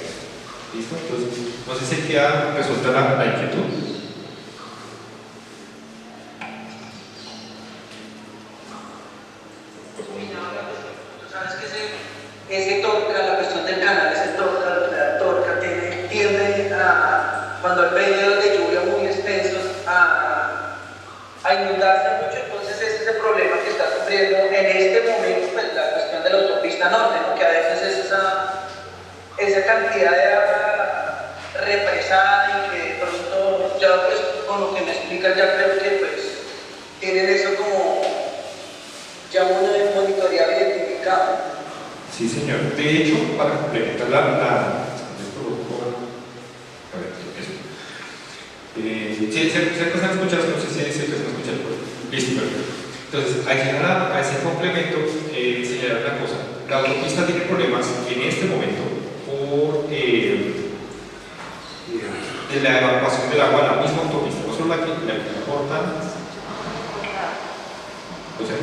Speaker 1: ¿Listo? Entonces, no sé si queda resuelta la inquietud.
Speaker 4: a inundarse mucho, entonces ese es el problema que está sufriendo en este momento pues, la cuestión de la autopista norte, ¿no? Que a veces es esa cantidad de agua represada y que de pronto ya pues con lo que me explican ya creo que pues tienen eso como ya uno de monitoreado e identificado.
Speaker 1: Sí, señor. De hecho, para complementar sí, se alcanzan a escuchar, no sé si se alcanzan a escuchar. Listo, perfecto. Entonces, adicional a ese complemento, señalar una cosa. La autopista tiene problemas en este momento por de la evacuación del agua a la misma autopista. No solo la que cortan. ¿Lo sé?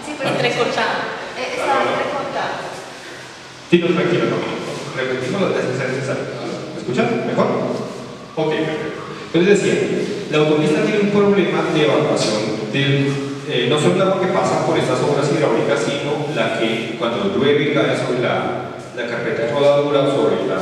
Speaker 3: Sí, pero
Speaker 5: Entrecortada.
Speaker 3: estaba entrecortada.
Speaker 1: Sí, no, tranquilo, no. Repetimos las veces necesarias. ¿Me escuchan? ¿Mejor? Ok, perfecto. Entonces decía, la autopista tiene un problema de evacuación no solo el agua que pasa por estas obras hidráulicas, sino la que cuando llueve y cae sobre la carpeta de rodadura o sobre la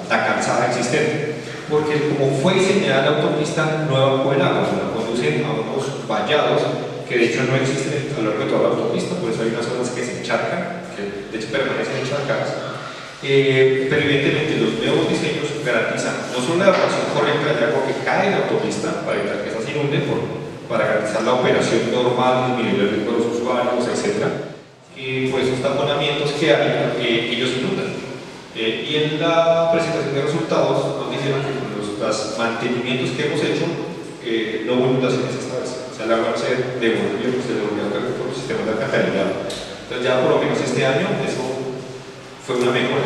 Speaker 1: calzada existente. Porque como fue diseñada la autopista, no evacúa el agua, la conducen a unos vallados que de hecho no existen a lo largo de toda la autopista, por eso hay unas zonas que se encharcan, que de hecho permanecen encharcadas. Pero evidentemente los nuevos diseños garantizan no solo la evacuación correcta del agua que cae en la autopista para evitar que esta se inunde, para garantizar la operación normal, disminuir el riesgo de los usuarios, etc. Por esos taponamientos que hay, ellos inundan. Y en la presentación de resultados nos dijeron que con los mantenimientos que hemos hecho no hubo inundaciones esta vez. O sea, el agua se devolvió por los sistemas de alcantarillado. Entonces ya por lo menos este año eso fue una mejora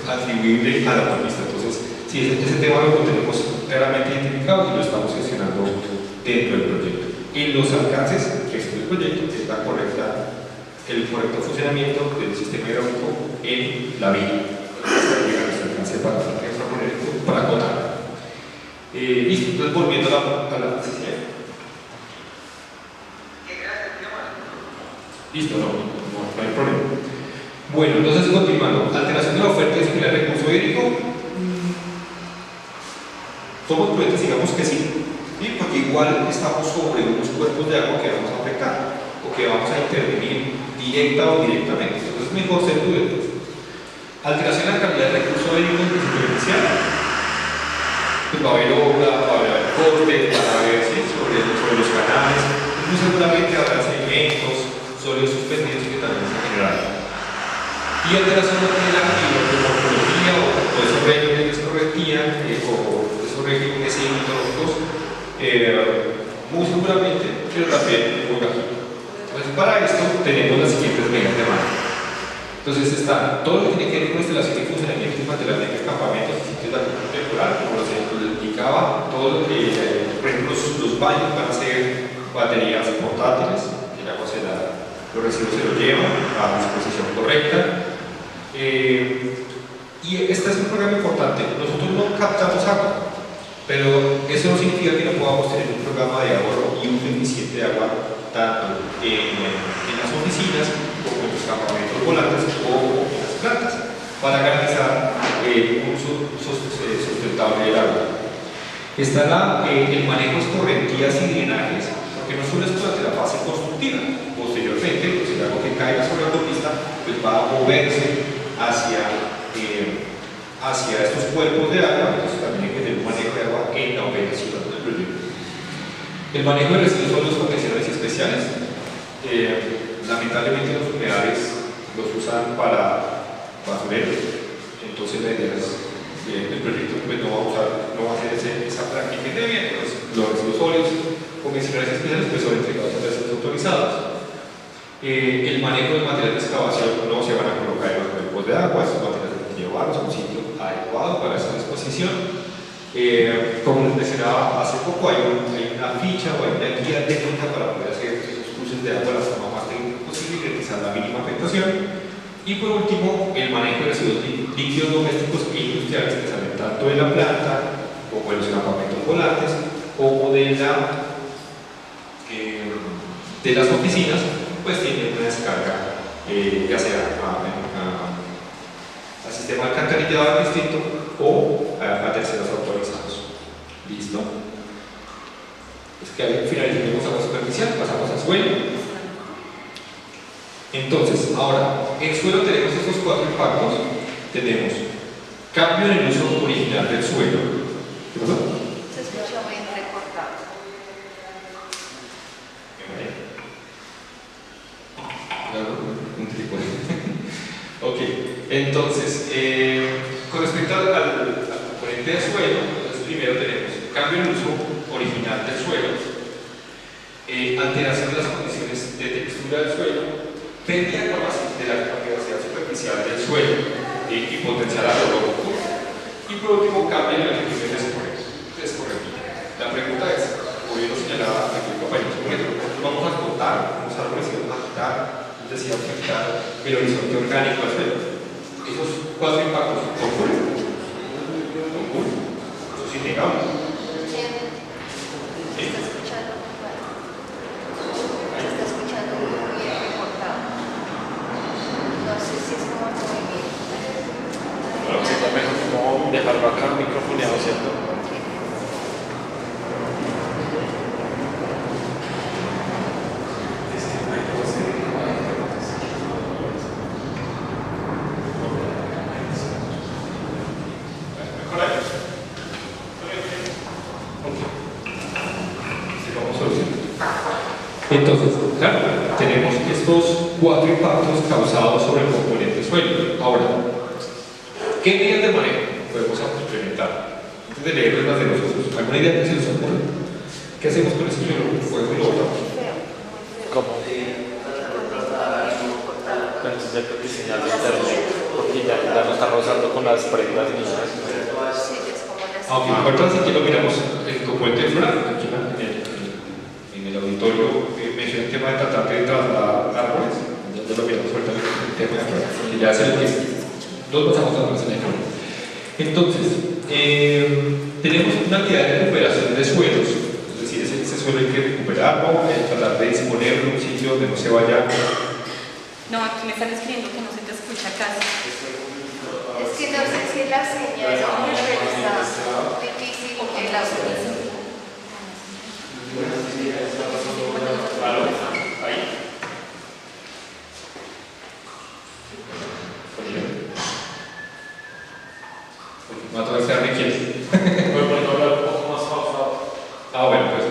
Speaker 1: atribuible a la autopista. Entonces, sí, ese tema lo tenemos claramente identificado y lo estamos gestionando dentro del proyecto. Y los alcances que es el proyecto es el correcto funcionamiento del sistema hidráulico en la vía. Para acotar. Listo, entonces volviendo a la necesidad. Listo, no hay problema. Bueno, entonces continuando. Alteración de la oferta de el recurso hídrico. Somos prudentes, digamos que sí, porque igual estamos sobre unos cuerpos de agua que vamos a afectar o que vamos a intervenir directa o indirectamente. Entonces es mejor ser prudentes. Alteración de la calidad del recurso hídrico en principio inicial. Pues va a haber obra, va a haber corte, va a haber sobre los canales, muy seguramente habrá sedimentos, sólidos suspendidos que también se generarán. Y alteración de la morfología o esos regímenes de escorrentía o esos regímenes sísmicos, muy seguramente, pero también muy bajitos. Entonces, para esto tenemos las siguientes medidas de mano. Entonces está todo lo que tiene que ver con instalación y funcionamiento y material de campamentos y sitios de agricultura temporal, como se indicaba, todo lo que, por ejemplo, los baños van a ser baterías portátiles, que el agua los residuos se los llevan a disposición correcta. Y este es un programa importante. Nosotros no captamos agua, pero eso no significa que no podamos tener un programa de ahorro y uso eficiente de agua tanto en las oficinas como en los campamentos volantes o en las plantas para garantizar un uso sustentable del agua. Está el manejo de escorrentías y drenajes, porque no solo es durante la fase constructiva, posteriormente, pues el agua que caiga sobre la autopista pues va a moverse hacia estos cuerpos de agua, entonces también hay que tener un manejo de agua en la operación del proyecto. El manejo de residuos sólidos convencionales y especiales, lamentablemente los humedales los usan para basureros, entonces la idea es el proyecto pues, no va a hacer esa práctica indebida, entonces los residuos sólidos convencionales y especiales pues, son entregados a empresas autorizadas. El manejo del material de excavación no se van a colocar en los cuerpos de agua, esos materiales hay que llevarlos a un sitio adecuado para esa disposición. Como les mencionaba hace poco, hay una ficha o hay una guía técnica para poder hacer esos cruces de agua de la forma más técnica posible y garantizar la mínima afectación. Y por último, el manejo de residuos líquidos domésticos e industriales que salen tanto de la planta como de los campamentos volantes como de las oficinas, pues tienen una descarga ya sea al sistema alcantarillado distinto o a terceros autorizados. ¿Listo? Es que ahí finalicemos agua superficial, pasamos a suelo. Entonces, ahora, en suelo tenemos estos 4 impactos. Tenemos cambio en el uso original del suelo. ¿Qué pasó?
Speaker 3: Se escucha muy entrecortado.
Speaker 1: Un trípode. Ok, entonces, con respecto al componente de suelo, entonces primero tenemos cambio en el uso original del suelo, alteración de las condiciones de textura del suelo, pérdida de la capacidad superficial del suelo y potencial agrológico, y por último, cambio en la ejecución descorregida. La pregunta es, como bien lo señalaba aquí el compañero, nosotros vamos a contar, vamos a quitar, decía afectar el horizonte orgánico al suelo. Esos 4 impactos concurren. Eso es innegable.
Speaker 3: Se está escuchando muy mal. Se está escuchando muy entrecortado. No sé si es como el movimiento.
Speaker 5: Bueno, sería mejor como dejarlo acá microfoneado, ¿cierto?
Speaker 1: Entonces, claro, tenemos estos 4 impactos causados sobre el componente suelo. Ahora, ¿qué medidas de manejo podemos implementar? Antes de leerles las de nosotros, ¿alguna idea que se nos ocurre? ¿Qué hacemos con ese suelo? ¿Podemos lo botamos?
Speaker 5: ¿Cómo? Entonces ya que diseñar el internet, porque ya no está rozando con las prendas ni nada.
Speaker 3: Sí, es como la
Speaker 1: Aunque ahorita sí que lo miramos el componente de flora, aquí en el auditorio mencioné el tema de tratar de trasladar árboles, ya lo miramos ahorita el tema de flora, que ya se lo que nos pasamos a la flora. Entonces, tenemos una actividad de recuperación de suelos, es decir, ese suelo hay que recuperarlo, tratar de disponerlo en un sitio donde no se vaya.
Speaker 6: No, aquí me están escribiendo que no se te escucha casi.
Speaker 3: Es que no sé si la señal está difícil el audio.
Speaker 1: No a todos quedarme quietos.
Speaker 5: Bueno, hablar un poco más pausado.
Speaker 1: Ah, bueno, pues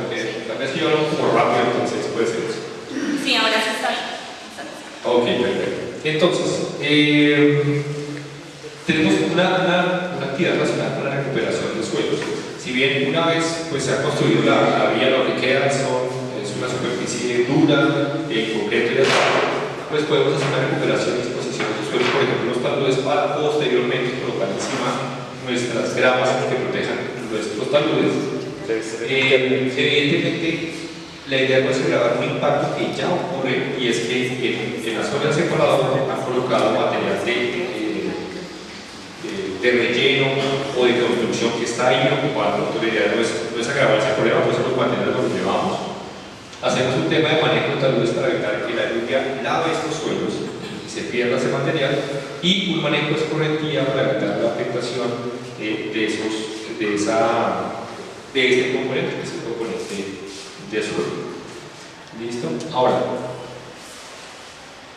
Speaker 1: tal vez yo hablo como rápido, entonces puede ser eso.
Speaker 6: Sí, ahora sí está.
Speaker 1: Ok, perfecto. Entonces, tenemos una actividad relacionada con la recuperación de suelos. Si bien una vez pues, se ha construido la vía, lo que queda es una superficie dura, en concreto y asfalto, pues podemos hacer una recuperación y disposición de suelos, por ejemplo, los taludes para posteriormente colocar encima nuestras gramas que protejan nuestros taludes. Evidentemente, la idea no es grabar un impacto que ya ocurre, y es que en la zona separadora han colocado material de relleno o de construcción que está ahí ocupando. Entonces, la idea no es agravar ese problema, pues los materiales los llevamos. Hacemos un tema de manejo de taludes para evitar que la lluvia lave estos suelos y se pierda ese material, y un manejo de escorrentía para evitar la afectación de este componente, que es el componente de suelo. ¿Listo? Ahora,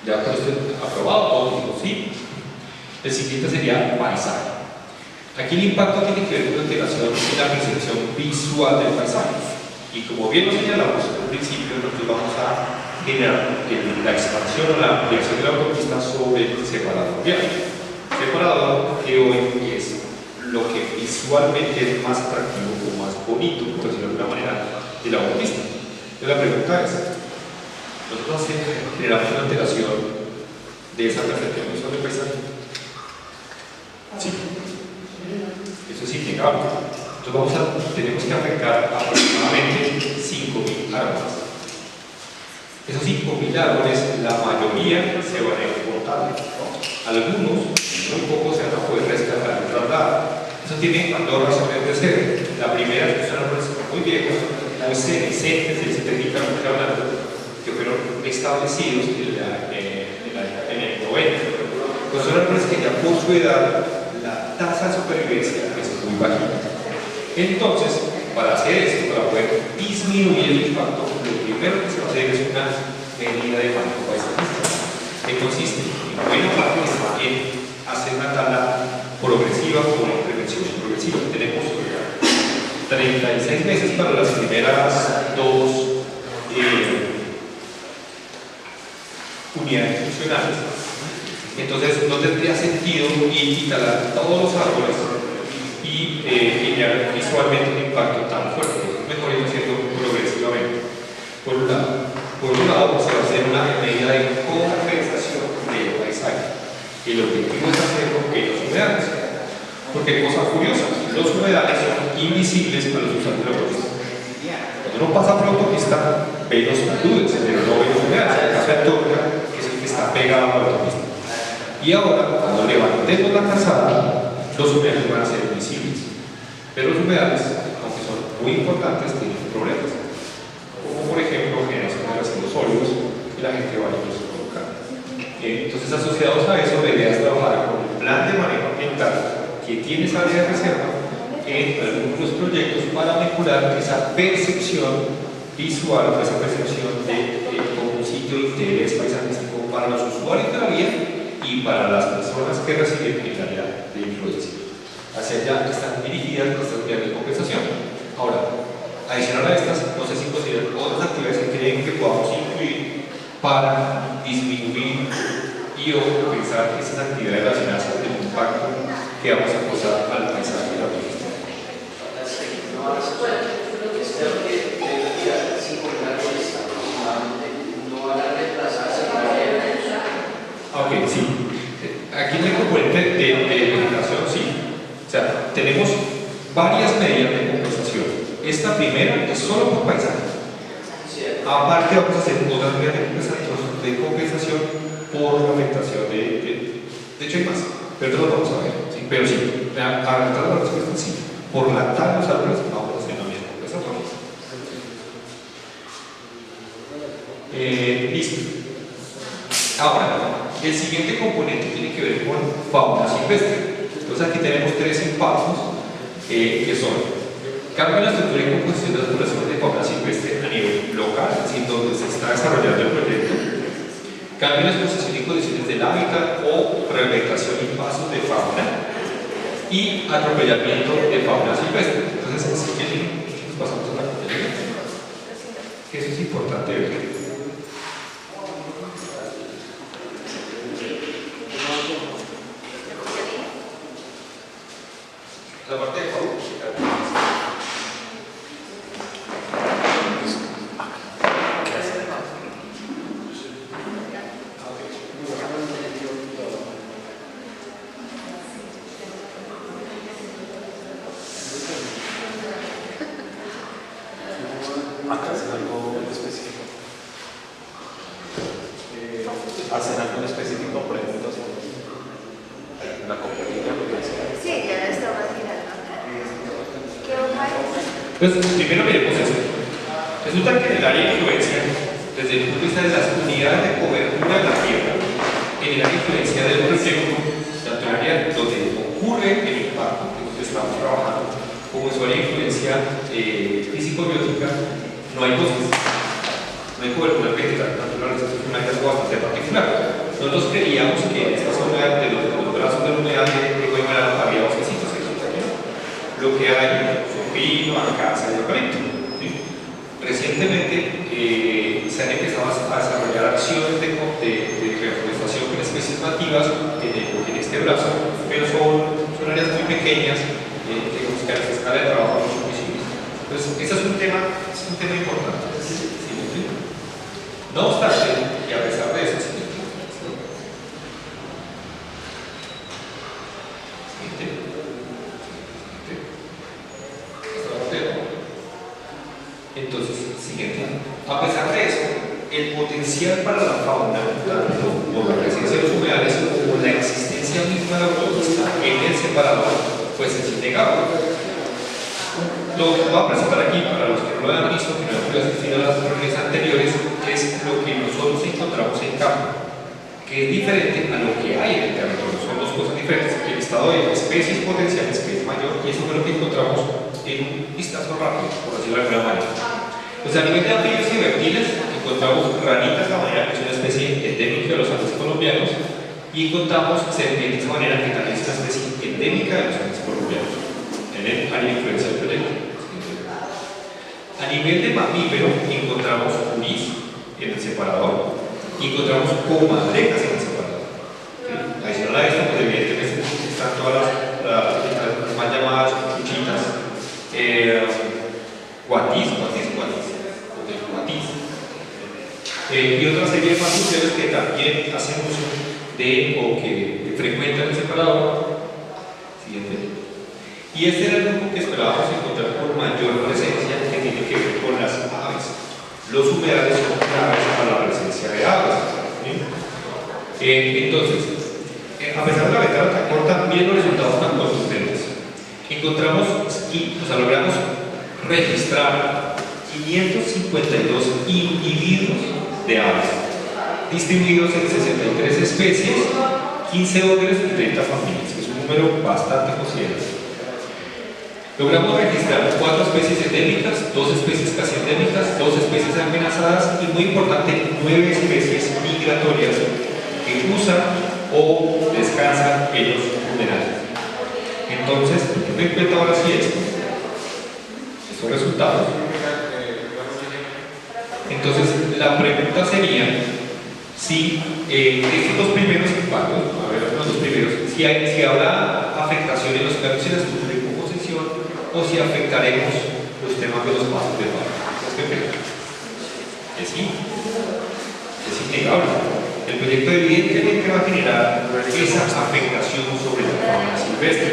Speaker 1: ya todo esto aprobado, todo dijo sí. El siguiente sería paisaje. Aquí el impacto tiene que ver con la alteración en la percepción visual del paisaje. Y como bien lo señalamos al principio, nosotros vamos a generar la expansión o la ampliación de la autopista sobre el separador vial. Separador que hoy es lo que visualmente es más atractivo o más bonito, por decirlo de alguna manera, de la autopista. Entonces la pregunta es, ¿nosotros generamos una alteración de esa percepción visual del paisaje? Sí. Eso es innegable. Entonces tenemos que afectar aproximadamente 5.000 árboles. Esos 5.000 árboles, la mayoría se van a exportar, ¿no? Algunos, muy pocos, se van a poder rescatar y trasladar. Eso tiene dos razones de ser. La primera es que son árboles muy viejos, muy senescentes, técnicamente hablando, que fueron establecidos en el 90. Pues son árboles que ya por su edad, tasa de supervivencia es muy bajita. Entonces, para hacer esto, para poder disminuir el impacto, lo primero que se va a hacer es una medida de manejo paisajístico, que consiste en buena parte en hacer una tala progresiva o una prevención progresiva. Tenemos 36 meses para las primeras dos unidades funcionales. Entonces no tendría sentido ir y talar todos los árboles y generar visualmente un impacto tan fuerte. Es mejor ir haciendo progresivamente. Por un lado se va a hacer una medida de compensación del paisaje. El objetivo es hacerlo en los humedales. Porque cosa curiosa, los humedales son invisibles para los usuarios de la autopista. Cuando uno pasa por la autopista, ve los taludes, pero no ve los humedales. En el caso de Torca, que es el que está pegado a la autopista. Y ahora, cuando levantemos la calzada, los humedales van a ser invisibles. Pero los humedales, aunque son muy importantes, tienen problemas. Como por ejemplo, generación de residuos sólidos y la gente va a los colocar. Entonces, asociados a eso, la idea es trabajar con un plan de manejo ambiental que tiene esa área de reserva en algunos proyectos para mejorar esa percepción visual, esa percepción de como un sitio de interés paisajístico para los usuarios de la vía y para las personas que residen en el área de influencia. Hacia allá están dirigidas nuestras unidades de compensación. Ahora, adicional a estas, no sé si consideran otras actividades que creen que podamos incluir para disminuir y o compensar esas actividades relacionadas con el impacto que vamos a causar al paisaje de la autopista.
Speaker 2: Creo que debería circular con esta aproximadamente, no van a reemplazarse para
Speaker 1: Ok, sí. Aquí en el componente de vegetación, sí. O sea, tenemos varias medidas de compensación. Esta primera es solo por paisaje. Aparte vamos a hacer otras medidas de compensación por afectación de hecho hay más, pero no lo vamos a ver. ¿Sí? Pero sí, a la respuesta sí. Por la tala de los árboles vamos a hacer una medida de compensación. Listo. Ahora, el siguiente componente tiene que ver con fauna silvestre. Entonces aquí tenemos tres impactos que son cambio en la estructura y composición de las poblaciones de fauna silvestre a nivel local, es decir, donde se está desarrollando el proyecto, cambio en la exposición y condiciones del hábitat o revegetación y pasos de fauna y atropellamiento de fauna silvestre. Entonces, si quieren, nos pasamos a la continuación. Eso es importante ver. La parte de fauna.
Speaker 5: Acá hacen algo específico. Hacen algo específico, por ejemplo, la compañía.
Speaker 3: Sí, ya está más mirando. ¿Qué hoja es?
Speaker 1: Pues primero miremos esto. Resulta que en el área de influencia, desde el punto de vista de las unidades de cobertura de la tierra, en el área de influencia del proyecto, tanto en el área donde ocurre el impacto que estamos trabajando, como en su área de influencia físico-biológica, no hay bosques, no hay cobertura vegetal natural, esto es un hallazgo bastante particular. Nosotros creíamos que en esta zona de los brazos de la unidad de Coimbra había bosquecitos, lo que hay son pino, acacia y eucalipto. ¿Sí? Recientemente se han empezado a desarrollar acciones de reforestación con especies nativas en este brazo, pero son áreas muy pequeñas que a la escala de trabajo no son visibles. Entonces, ese es un tema importante. ¿Sí? No obstante, y a pesar de eso, entonces, siguiente. A pesar de eso, el potencial para la fauna, tanto por la presencia de los humedales como la existencia misma de la autopista en el separador, pues es innegable. Lo que voy a presentar aquí, para los que no lo hayan visto, que no han podido asistir a las reuniones anteriores, es lo que nosotros encontramos en campo, que es diferente a lo que hay en el territorio. Son dos cosas diferentes. El estado de especies potenciales, que es mayor, y eso fue lo que encontramos en un vistazo rápido, por decirlo de alguna manera. Pues a nivel de anfibios y reptiles, encontramos ranitas habanera, que es una especie endémica de los Andes colombianos, y encontramos serpientes habanera, que también es una especie endémica de los Andes colombianos, en el área de influencia del proyecto. A nivel de mamífero, encontramos uris en el separador, y encontramos comadrejas en el separador. Adicional a esto, pues evidentemente están todas las más llamadas chuchitas, guatís, y otra serie de mamíferos que también hacen uso de o que frecuentan el separador. Siguiente. Y este era el grupo que esperábamos encontrar con mayor presencia, que tiene que ver con las aves. Los humedales son claves para la presencia de aves. ¿Sí? Entonces, a pesar de la ventana tan corta, miren los resultados tan contundentes. Encontramos, logramos registrar 552 individuos de aves, distribuidos en 63 especies, 15 órdenes y 30 familias, que es un número bastante considerable. Logramos registrar 4 especies endémicas, 2 especies casi endémicas, 2 especies amenazadas y, muy importante, 9 especies migratorias que usan o descansan en los humedales. Entonces, tengo en cuenta ahora sí estos resultados. Entonces, la pregunta sería si estos dos primeros impactos, a ver, los dos primeros, si habrá afectación en los cambios en la estructura de composición o si afectaremos los temas de los pasos de barro. ¿Qué creen? Que sí, es innegable. El proyecto evidentemente va a generar esa afectación sobre la fauna silvestre.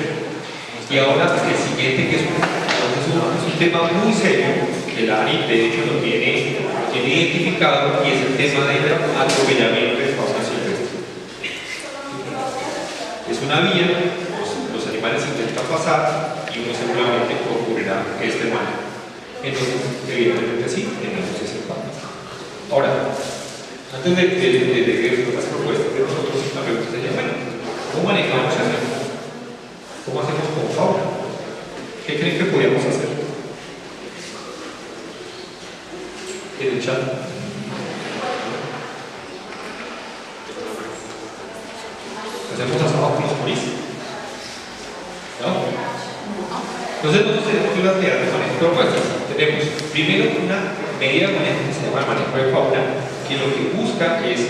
Speaker 1: Y ahora el siguiente, que es un tema muy serio, que la ANI de hecho lo tiene identificado, y es el tema del atropellamiento de fauna silvestre. Es una vía, los animales intentan pasar y uno seguramente ocurrirá este mal. Entonces, evidentemente sí, tenemos ese impacto. Ahora, antes de ver las propuestas de nosotros, la pregunta sería, bueno, ¿cómo manejamos eso? ¿Cómo hacemos con fauna? ¿Qué creen que podríamos hacer? En el chat. Hacemos asado con los polis. ¿No? Entonces nosotros tenemos unas medidas de manejo propuestas. Tenemos primero una medida de manejo que se llama el manejo de fauna, que lo que busca es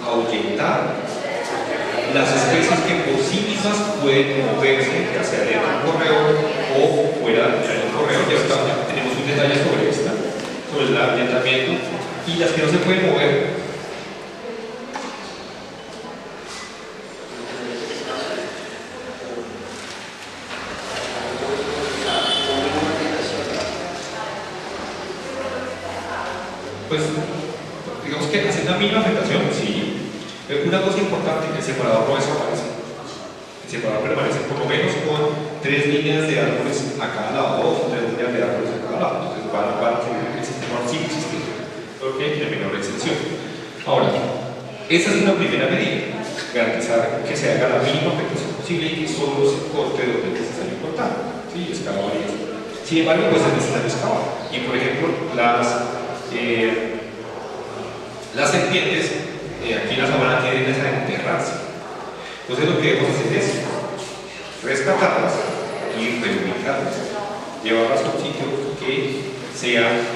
Speaker 1: ahuyentar las especies que por sí mismas pueden moverse hacia dentro del correo o fuera del correo. Ya tenemos un detalle sobre esta, sobre el ahuyentamiento, y las que no se pueden mover. Pues, digamos que hace una mínima afectación, sí. Pero una cosa importante, el separador no desaparece. El separador permanece por lo menos con 3 líneas de árboles a cada lado, 2 o 3 líneas de árboles a cada lado. Entonces van a seguir, el sistema sigue existiendo, porque tiene menor extensión. Ahora, esa es una primera medida, garantizar que se haga la mínima afectación posible y que solo se corte donde es necesario cortar. Sí, excavar y eso. Sin embargo, pues es necesario excavar. Y por ejemplo, las serpientes aquí en la sabana tienden a enterrarse. Entonces lo que debemos hacer es rescatarlas y reubicarlas, llevarlas a un sitio que sea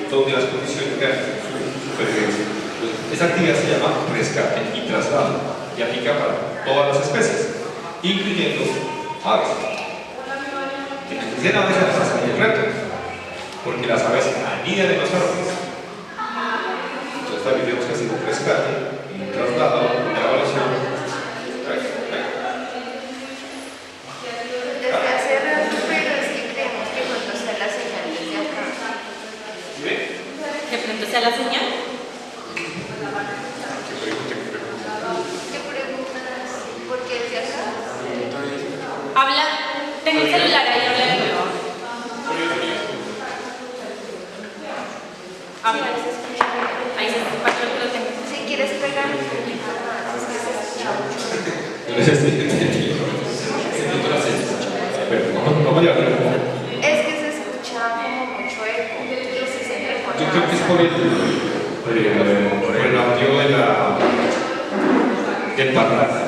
Speaker 1: donde las condiciones de su supervivencia. Esa actividad se llama rescate y traslado y aplica para todas las especies, incluyendo aves. Entonces en aves se hace el reto, porque las aves anidan en los árboles. Entonces también tenemos que hacer un rescate y un traslado, una evaluación.
Speaker 3: Desde hace rato, pero es que creemos que pronto sea la señal desde acá.
Speaker 6: ¿De pronto sea la señal?
Speaker 3: ¿Qué preguntas? ¿Por qué desde acá?
Speaker 6: Habla, tengo el celular ahí, habla de nuevo. Habla. Ahí se escucha, lo tengo.
Speaker 3: Si quieres pegar un poquito más, es que se escucha mucho.
Speaker 1: Gracias. ¿Cómo llevarlo?
Speaker 3: Es que se escucha como mucho eco y se siente
Speaker 1: Yo creo que es por el audio del parlante.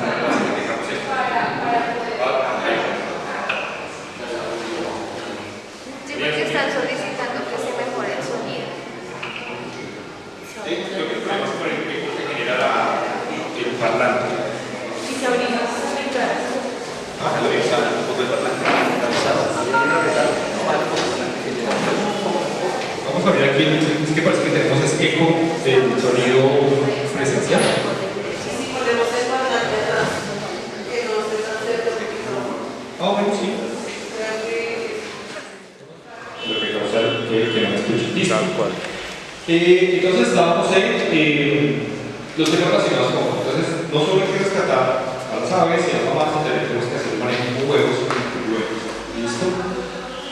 Speaker 3: Sí, porque están solicitando que se mejore el sonido.
Speaker 1: Sí, creo que el problema es por el eco que genera el parlante.
Speaker 6: Y se abrió
Speaker 1: Ah, lo dice un poco el parlante. Vamos a ver aquí, es que parece que tenemos ese eco del sonido presencial. Ah, bueno, sí. Lo que causa que no me escuchen. Listo.
Speaker 5: Tal cual.
Speaker 1: Entonces estábamos en los temas relacionados con, entonces no solo hay que rescatar a las aves y a las mamás, también tenemos que hacer un manejo de huevos. ¿Listo?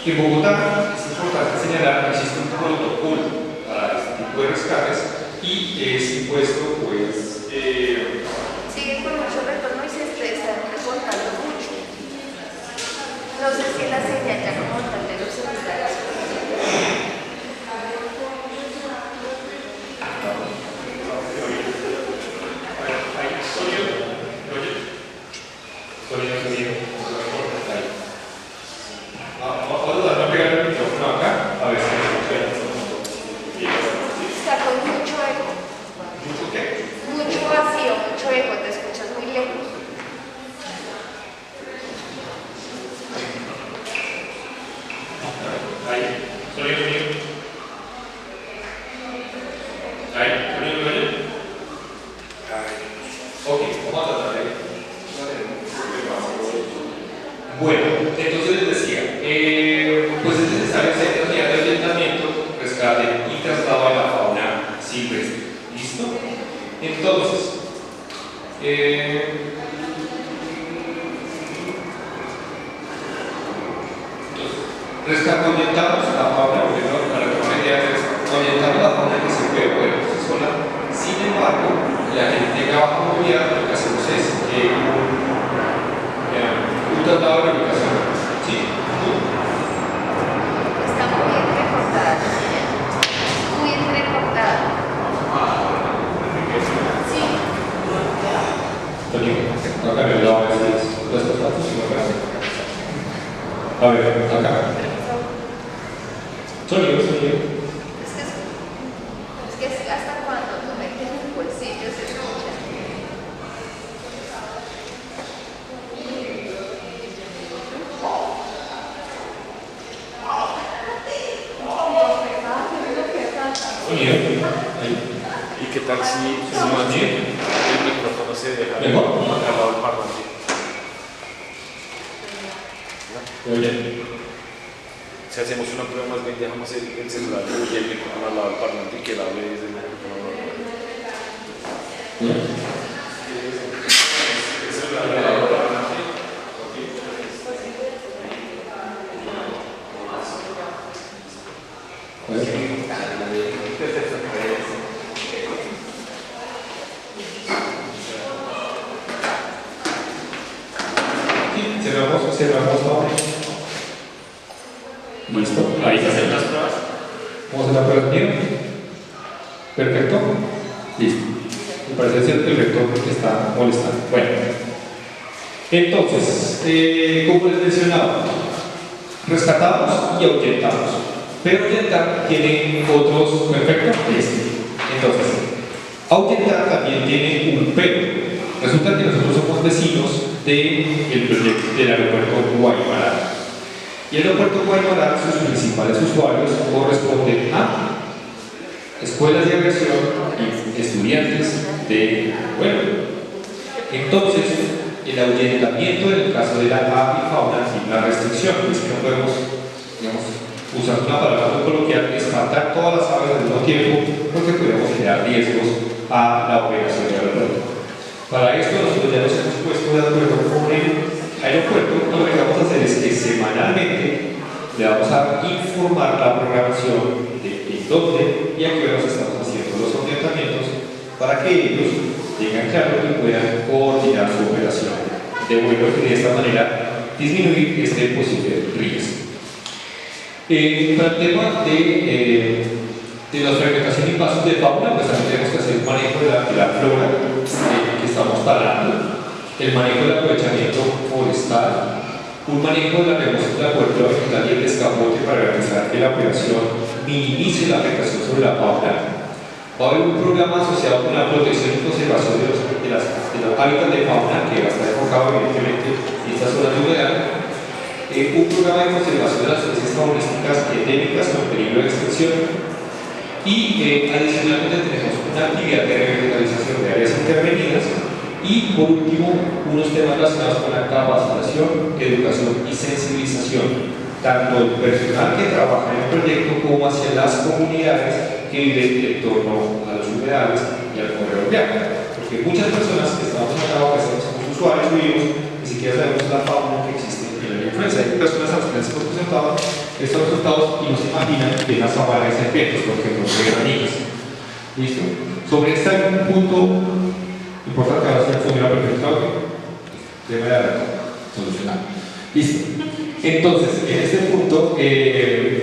Speaker 1: En Bogotá es importante señalar que existe un protocolo para este tipo de rescates y es impuesto pues
Speaker 3: Sigue con mucho retorno y se están reportando mucho. No sé si la señal ya como tal de los celulares.
Speaker 1: vamos a pegar el micrófono acá a ver si funciona.
Speaker 3: Está con mucho eco.
Speaker 1: ¿Mucho qué?
Speaker 3: Mucho vacío, mucho eco, te escuchas muy lejos.
Speaker 1: Ahí, sonido mío. Ahí, sonido mío. Ok, vamos a tratar de. Bueno, entonces les decía, pues es necesario hacer unidad de orientamiento, rescate y traslado a la fauna silvestre. ¿Listo? Entonces, rescate orientamos a la fauna, para que una idea es orientar la fauna que se puede poner por sí sola. Sin embargo, la que tenga baja movilidad, lo que hacemos es un tratado de ubicación. ¿Sí?
Speaker 3: Está muy entrecortada la señal. Muy entrecortada. Sí.
Speaker 1: Tony, acá me lo a veces estos datos y no me hacen. A ver, acá. Sonido.
Speaker 3: Es que hasta cuando tú metes en el bolsillo se escucha.
Speaker 1: Sonido. Ahí.
Speaker 5: ¿Y qué tal si más bien el micrófono se deja
Speaker 1: ¿Mejor?
Speaker 5: al lado del parlante?
Speaker 1: Muy bien.
Speaker 5: Si hacemos una prueba, más bien dejamos el celular y el micrófono al lado del parlante y que él hable desde el micrófono normal. El celular al lado del parlante. Cerramos ahora. Listo. Ahí se hacen las pruebas. Vamos a hacer la prueba bien. Perfecto. Listo. Me parece ser que el rector está molestando. Bueno. Entonces, como les mencionaba, rescatamos y ahuyentamos. Pero ahuyentar tiene otros. Perfecto. Entonces, ahuyentar también tiene un pero. Resulta que nosotros somos vecinos del proyecto del aeropuerto Guaymaral. Y el aeropuerto Guaymaral, sus principales usuarios corresponden a escuelas de aviación y estudiantes de vuelo. Entonces, el ahuyentamiento en el caso de la avifauna tiene una restricción, es que no podemos, digamos, usar una palabra muy coloquial, espantar todas las aves al mismo tiempo, porque podemos generar riesgos a la operación del aeropuerto. Para esto nosotros ya nos hemos puesto de acuerdo con el aeropuerto y lo que vamos a hacer es que semanalmente le vamos a informar la programación de en dónde y a qué horas estamos haciendo los ahuyentamientos para que ellos tengan claro que puedan coordinar su operación de vuelo y de esta manera disminuir este posible riesgo. Para el tema de la fragmentación y pasos de fauna, pues también tenemos que hacer un manejo de la flora que estamos talando, el manejo del aprovechamiento forestal, un manejo de la remoción de la cobertura vegetal y el descapote para garantizar que la operación minimice la afectación sobre la fauna. Va a haber un programa asociado con la protección y conservación de los hábitats de fauna que va a estar enfocado evidentemente en esta zona rural. Un programa de conservación de las especies faunísticas endémicas con peligro de extinción y adicionalmente tenemos una actividad de revitalización de áreas intervenidas y por último unos temas relacionados con la capacitación, educación y sensibilización tanto del personal que trabaja en el proyecto como hacia las comunidades que viven en torno a los humedales y al corredor vial, porque muchas personas que estamos acá o que somos usuarios vivimos ni siquiera sabemos la fauna que existe. Hay personas a las que les hemos presentado estos resultados y no se imaginan que las sabanas de serpientes, por ejemplo, de granitas. ¿Listo? Sobre este hay un punto importante, ahora sí funciona perfectamente. Debe de solucionar. Listo. Entonces, en este punto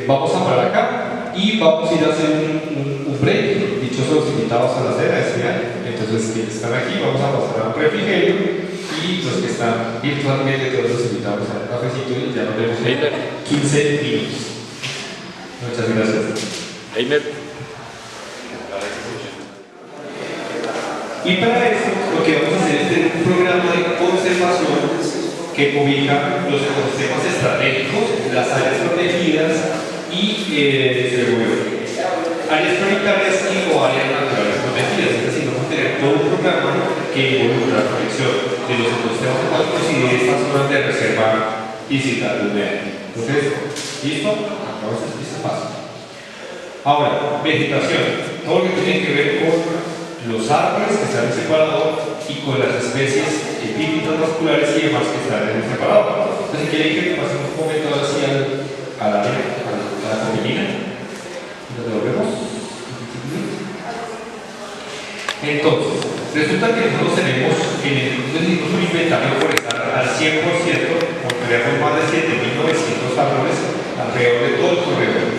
Speaker 5: vamos a parar acá y vamos a ir a hacer un break. Dichosos los invitados a la cena este año. Entonces, quienes están aquí, vamos a pasar a un refrigerio. Y los que están virtualmente, todos los invitados al cafecito y ya nos vemos en 15 minutos. Muchas gracias.
Speaker 7: Einer.
Speaker 5: Y para eso, lo que vamos a hacer es un programa de conservación que ubica los ecosistemas estratégicos, las áreas protegidas y áreas prioritarias y o áreas naturales protegidas. Es decir, vamos a tener todo un programa que involucra la protección de los ecosistemas acuáticos y de estas zonas de reserva isla húmeda. Entonces, ¿listo? Acabamos este paso. Ahora, vegetación. Todo lo que tiene que ver con los árboles que están en separador y con las especies epífitas vasculares y demás que están en el separador. Entonces, si quieren que pasemos un momento así a la comilina. Nos devolvemos. Entonces, resulta que nosotros tenemos un inventario forestal al 100%, porque tenemos más de 7.900 árboles alrededor de todo el corredor.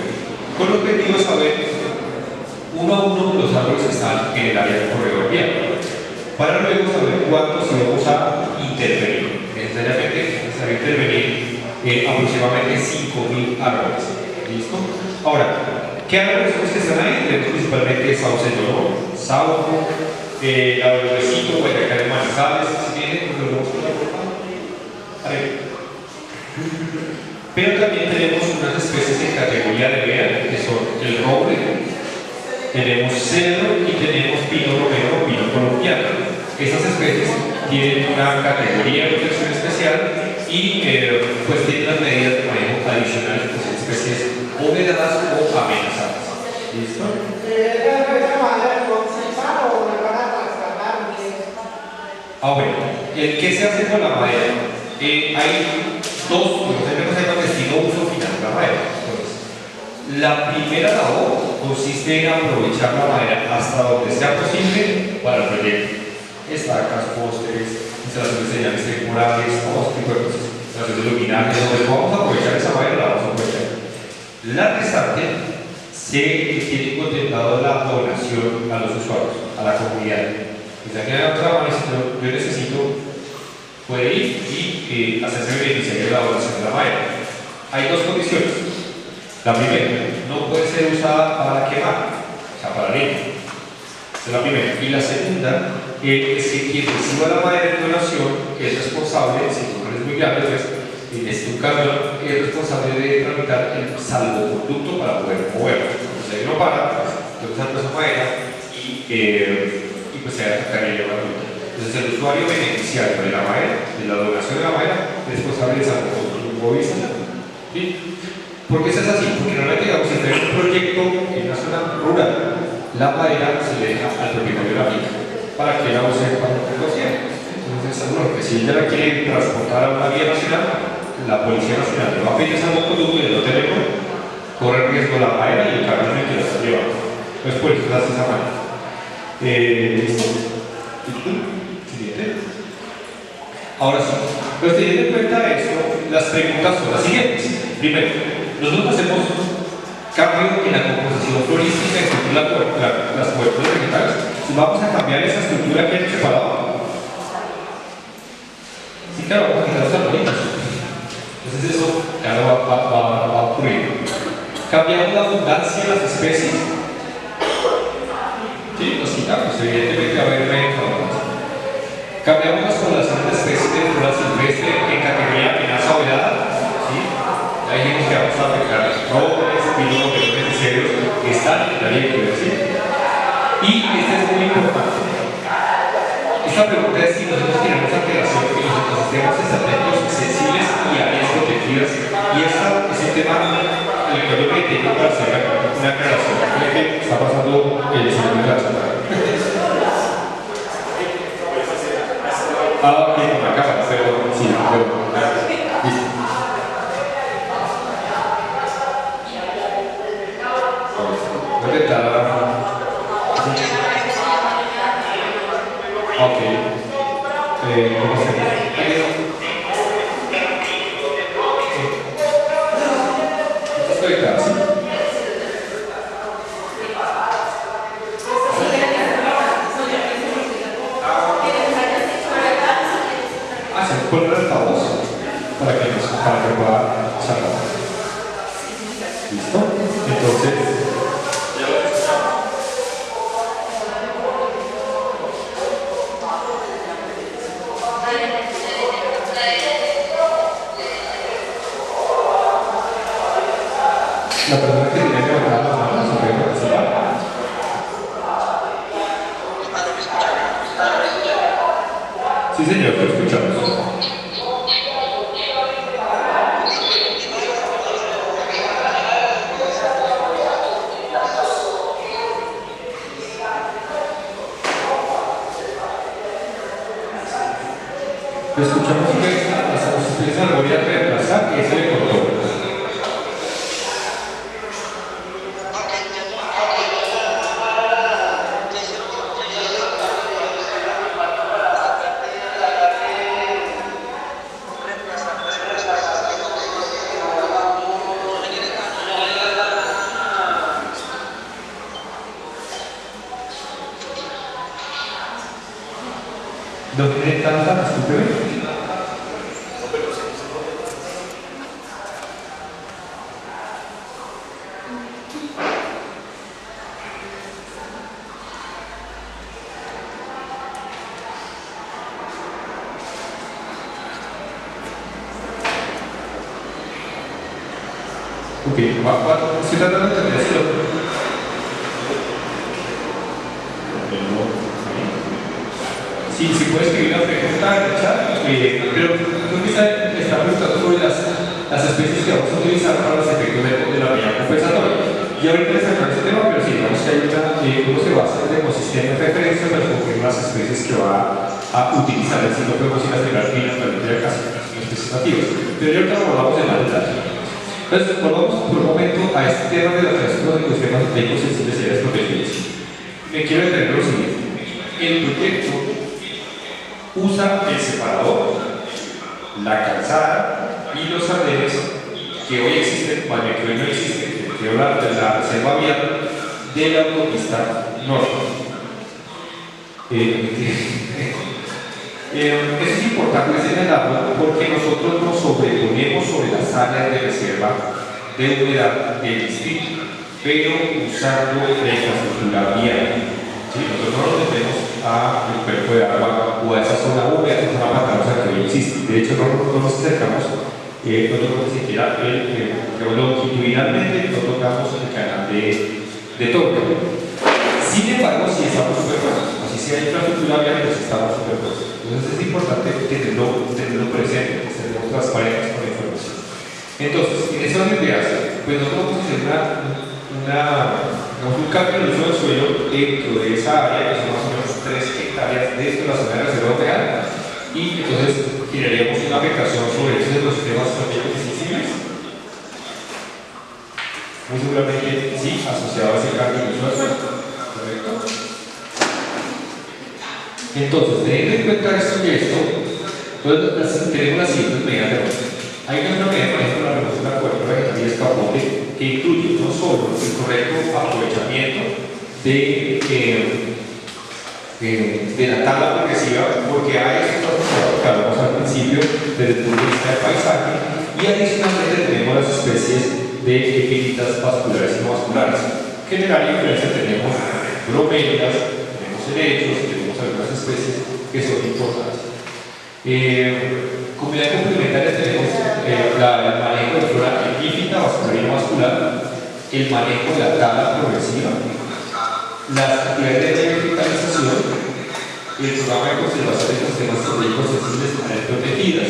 Speaker 5: Con el objetivo de saber uno a uno los árboles que están en el área del corredor vial, para luego saber cuántos vamos a intervenir. Necesariamente es necesario intervenir aproximadamente 5.000 árboles. ¿Listo? Ahora, ¿qué árboles son los que están ahí? Tenemos principalmente sauce llorón, sauco, laurecito, guayacán de manizales, si viene, pues lo vamos a poner. Pero también tenemos unas especies en categoría de vea, que son el roble, tenemos cedro y tenemos pino romero o pino colombiano. Estas especies tienen una categoría de protección especial y pues tienen las medidas de manejo adicionales, que son especies o vedadas o amenazadas. ¿Listo? Bueno, ¿qué se hace con la madera? Hay dos destino uso final de la madera. Entonces, la primera labor consiste en aprovechar la madera hasta donde sea posible para el proyecto. Estacas, pósteres, instalaciones de señales temporales, todo este tipo de cosas. Instalaciones de luminarias, donde vamos a aprovechar esa madera, la vamos a aprovechar. La restante se tiene contemplado la donación a los usuarios, a la comunidad. O sea que yo necesito poder ir y hacerse beneficiario de la donación de la madera. Hay dos condiciones. La primera, no puede ser usada para quemar, o sea, para leña. Esa es la primera. Y la segunda es que quien reciba la madera de donación es responsable, si no es muy grande, pues en este camión es responsable de tramitar el salvoconducto para poder moverlo. Entonces ahí no para, entonces esa madera y pues se hace carrera gratuita. Entonces el usuario beneficiario de la madera, de la donación de la madera, es responsable de salvoconducto. ¿Sí? ¿Por qué eso es así? Porque normalmente, digamos, si tenemos un proyecto en una zona rural, la madera se le deja al propietario de la finca para que la use cuando considere. Entonces, bueno, que si ella la quiere transportar a una vía nacional, la Policía Nacional le va a pedir salvoconducto y el teléfono, corre riesgo la madera y el camión que la está llevando. Entonces, por eso se hace esa manera. ¿Listo? Siguiente. Ahora sí, pues teniendo en cuenta esto, preguntas son las siguientes. Primero, nosotros hacemos cambio en la composición florística y las coberturas vegetales. Si vamos a cambiar esa estructura que hemos separado, sí, claro, vamos a quitar los arbolitos. Entonces eso, claro, va a ocurrir. Cambiamos la abundancia de las especies. Sí, los quitamos, evidentemente va a haber menos abundancia. Cambiamos las poblaciones de especies de flora silvestre en categoría amenaza o vedada. ¿Sí? Ya dijimos que vamos a afectar robles, pinos, pelones y ceros que están en la ley de biodiversidad. Y este es muy importante. Esta pregunta es si nosotros tenemos alteración en los ecosistemas estratégicos sensibles y áreas protegidas. Y este es el tema en el que yo me tengo para hacer una aclaración. Creo que está pasando el señor de la charla. Ok, con la cámara, pero sí, pero listo. Voy a intentar. Ok. ¿Cómo se llama? Estoy casi. Poner el altavoz para que pueda charlar. ¿Listo? Entonces, la persona que tiene que levantar las manos se puede participar. Sí, señor, lo escuchamos. Lo escuchamos que esa lo voy a reemplazar y ese le cortó. ¿No tiene tanta estupidez? Ok, estoy tratando de entender esto. Si puedes escribir una pregunta en el chat, pero creo que está preguntando sobre las especies que vamos a utilizar para los efectos de la medida compensatoria. Y ahorita les aclaro este tema, pero sí, digamos que hay uno se basa en el ecosistema de referencia para escoger las especies que va a utilizar. Es decir, no podemos ir a generar finas para limpiar casi especies nativas. Pero yo ahorita lo volvamos en más detalle. Entonces, volvamos por un momento a este tema de la creación de los ecosistemas sensibles y áreas protegidas. Me quiero detener lo siguiente. El proyecto usa el separador, la calzada y los andenes que hoy existen, más bien que hoy no existen, que habla de la reserva vial de la autopista norte. Es importante señalarlo porque nosotros nos sobreponemos sobre las áreas de reserva de humedad del distrito, pero usando la infraestructura vial. ¿Sí? Nosotros no nos metemos al cuerpo de agua o a esa zona húmeda, esa zona pantanosa que hoy existe. De hecho, no nos acercamos, no tocamos ni siquiera longitudinalmente, no tocamos el canal de Torque. Sin embargo, si estamos superpuestos, así sea infraestructura vial, pues estamos superpuestos. Entonces es importante tenerlo presente, seremos transparentes con la información. Entonces, en esa unidad, pues nosotros vamos a hacer un cambio del uso del suelo dentro de esa área, que son más o menos 3 hectáreas dentro de la zona de reserva real, y entonces generaríamos una afectación sobre esos ecosistemas estratégicos sensibles. Muy seguramente sí, asociado a ese cambio del uso del suelo. ¿Correcto? Entonces, teniendo en cuenta esto y esto, entonces tenemos las siguientes medidas de orden. Hay una medida, por ejemplo, la remoción de la cobertura vegetal y escapote, que incluye no solo el correcto aprovechamiento de la tabla progresiva, porque hay estos asociados que hablamos al principio desde el punto de vista del paisaje, y adicionalmente tenemos las especies de epífitas vasculares y no vasculares. En general, en diferencia tenemos bromelias, tenemos helechos, tenemos algunas especies que son importantes. Como unidad complementaria tenemos el manejo de flora epífita, vascular y no vascular, el manejo de la tabla progresiva, las actividades de revitalización, el programa de conservación de sistemas estratégicos sensibles para protegidas,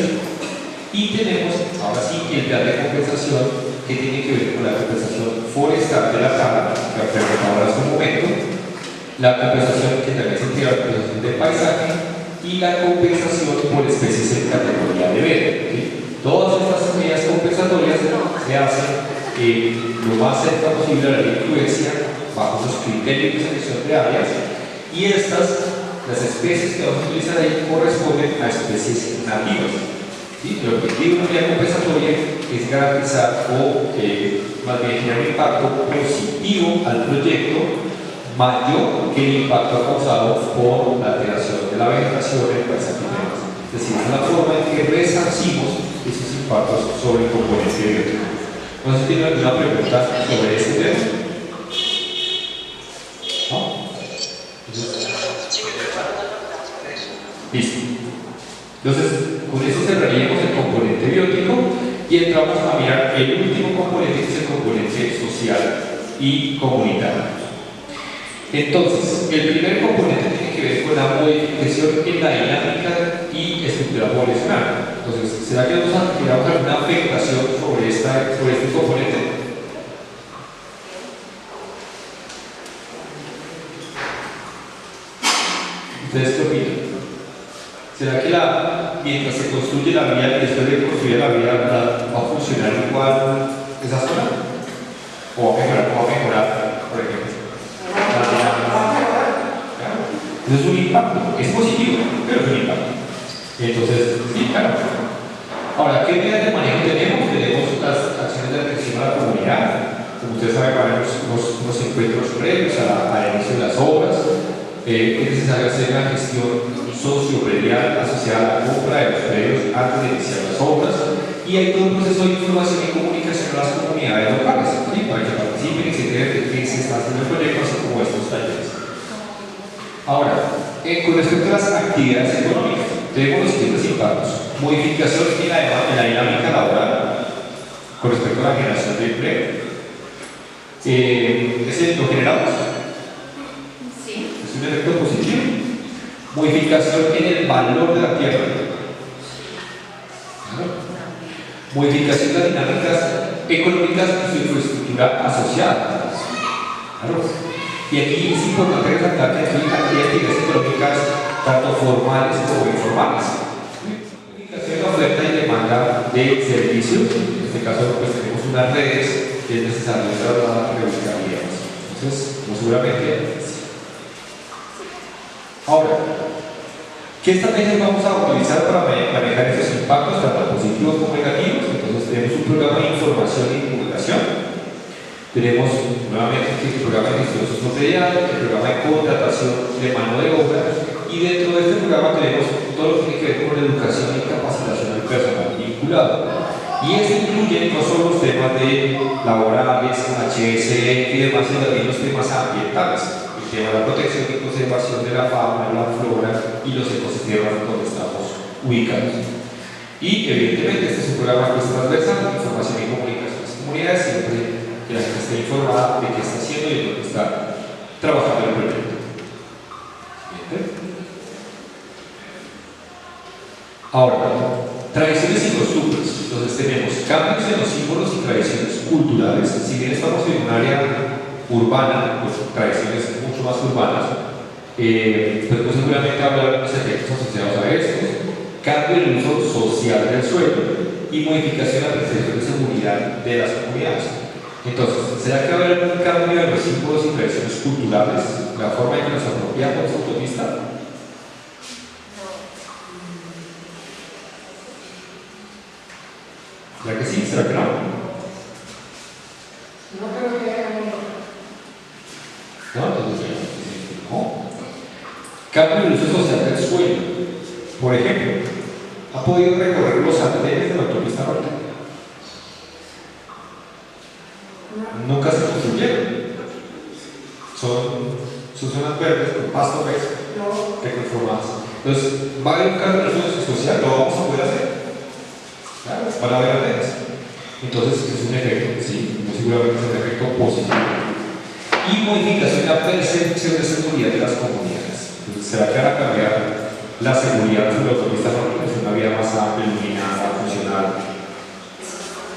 Speaker 5: y tenemos ahora sí el plan de compensación que tiene que ver con la compensación forestal de la tabla, que presentamos hace un momento, la compensación que también se entiende la compensación del paisaje y la compensación por especies en categoría de verde. ¿Sí? Todas estas medidas compensatorias se hacen lo más cerca posible a la ley de influencia bajo los criterios de selección de áreas, y las especies que vamos a utilizar ahí corresponden a especies nativas. ¿Sí? El objetivo de una medida compensatoria es garantizar o más bien generar un impacto positivo al proyecto mayor que el impacto causado por la alteración de la vegetación en el paisaje y demás. Es decir, es la forma en que resarcimos esos impactos sobre el componente biológico. No sé si tienen alguna pregunta sobre este tema. ¿No? Listo. Entonces, con eso cerraríamos el componente biótico y entramos a mirar el último componente, que es el componente social y comunitario. Entonces, el primer componente tiene que ver con la modificación en la dinámica y estructura poblacional. Entonces, ¿será que vamos a generar alguna afectación sobre este componente? ¿Ustedes qué opinan? ¿Será que mientras se construye la vía y después de construir la vía va a funcionar igual esa zona? ¿O va a mejorar, por ejemplo? Eso es un impacto, es positivo, pero es un impacto. Entonces, sí, claro. Ahora, ¿qué medidas de manejo tenemos? Tenemos las acciones de atención a la comunidad. Como ustedes saben, para los encuentros previos al inicio de las obras, es necesario hacer una gestión socio-predial asociada a la compra de los predios antes de iniciar las obras, y hay todo un proceso de información y comunicación a las comunidades locales, ¿sí? Para que participen y se enteren de qué se está haciendo el proyecto, así como estos talleres. Ahora, con respecto a las actividades económicas, tenemos los siguientes impactos: modificación en la dinámica laboral con respecto a la generación de empleo. ¿Es lo generamos?
Speaker 6: Sí.
Speaker 5: Es un efecto positivo. Modificación en el valor de la tierra. Modificación de las dinámicas económicas y su infraestructura asociada. Y aquí es importante resaltar que hay actividades económicas tanto formales como informales. Modificación de la oferta y demanda de servicios. En este caso, pues tenemos unas redes que es necesario reubicar. Entonces, como seguramente. Ahora, ¿qué estrategias vamos a utilizar para manejar estos impactos, tanto positivos como negativos? Entonces, tenemos un programa de información y divulgación. Tenemos nuevamente el programa de gestión sociopredial, el programa de contratación de mano de obra, y dentro de este programa tenemos todo lo que tiene que ver con la educación y capacitación del personal vinculado. Y esto incluye no solo los temas de laborales, HSE y demás, sino también los temas ambientales. El tema de la protección y conservación de la fauna, la flora y los ecosistemas donde estamos ubicados. Y evidentemente este es un programa que es transversal, información y comunicación a las comunidades, siempre que la gente esté informada de qué está haciendo y de lo que está trabajando en el proyecto. Ahora, tradiciones y costumbres. Entonces tenemos cambios en los símbolos y tradiciones culturales. Si bien estamos en un área urbana, pues tradiciones mucho más urbanas, pero pues seguramente hablar de los efectos asociados a estos, cambio en el uso social del suelo y modificación de la percepción de seguridad de las comunidades. Entonces, ¿será que va a haber un cambio en los símbolos y tradiciones culturales, la forma en que nos apropiamos de la autopista? ¿Será que sí? ¿Será que no?
Speaker 3: No creo que haya un...
Speaker 5: No, entonces no. Cambio el uso social del suelo. Por ejemplo, ¿ha podido recorrer los andenes de la autopista norte? Nunca se construyeron. Son zonas verdes con pasto verde, reconformadas. Entonces, ¿va a haber un cambio en el uso social? ¿Lo vamos a poder hacer? Claro, van a haber andenes. Entonces, es un efecto, sí, muy seguramente es un efecto positivo. Y modificación de la percepción de seguridad de las comunidades. Entonces, ¿será que van a cambiar la seguridad de la autopista norte? Es una vía más amplia, iluminada, funcional.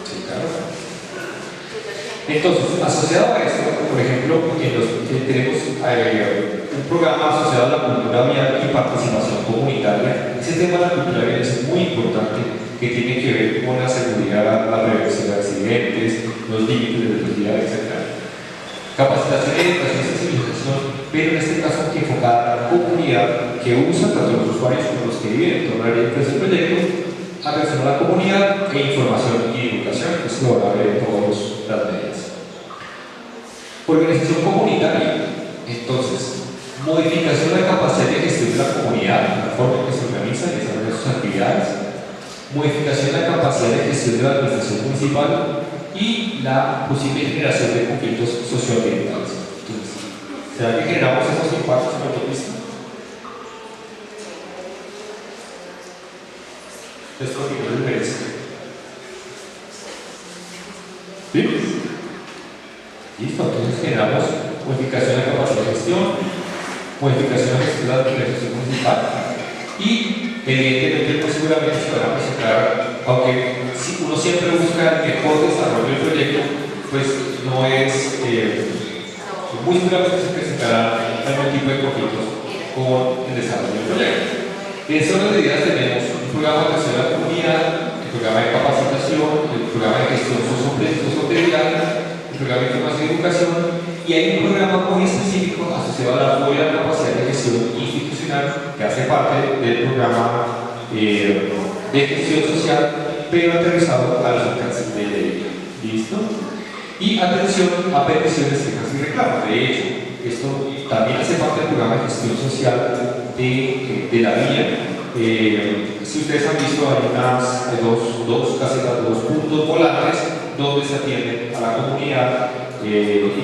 Speaker 5: Sí, claro. Entonces, asociado a esto, por ejemplo, tenemos un programa asociado a la cultura vial y participación comunitaria. Ese tema de la cultura vial es muy importante, que tiene que ver con la seguridad, la prevención de accidentes, los límites de velocidad, etc. Capacitación y educación y sensibilización, pero en este caso enfocada a la comunidad que usa tanto los usuarios como los que viven en torno al área de este proyecto, atención a la comunidad e información y educación, que es lo van a ver en todas las medidas. Organización comunitaria, entonces, modificación de la capacidad de gestión de la comunidad, la forma en que se organiza y desarrolla sus actividades, modificación de la capacidad de gestión de la administración municipal y la posible generación de conflictos socioambientales. Entonces, ¿será que generamos esos impactos en la autopista? Esto es lo que merece. ¿Sí? Listo, entonces generamos modificación de la capacidad de gestión, modificación de gestión de la administración municipal y evidentemente muy seguramente se van a presentar, aunque si uno siempre busca el mejor desarrollo del proyecto, pues no es, muy seguramente se presentará algún tipo de conflictos con el desarrollo del proyecto. En esas medidas tenemos un programa de atención a la comunidad, el programa de capacitación, el programa de gestión sociotemporal, el programa de información y educación, y hay un programa muy específico asociado a la apoyo a la capacidad de gestión institucional que hace parte del programa de gestión social, pero aterrizado a los alcances de ley. ¿Listo? Y atención a peticiones, quejas y reclamos. De hecho, esto también hace parte del programa de gestión social de la vía. Si ustedes han visto, hay dos casetas, dos puntos volantes donde se atienden a la comunidad y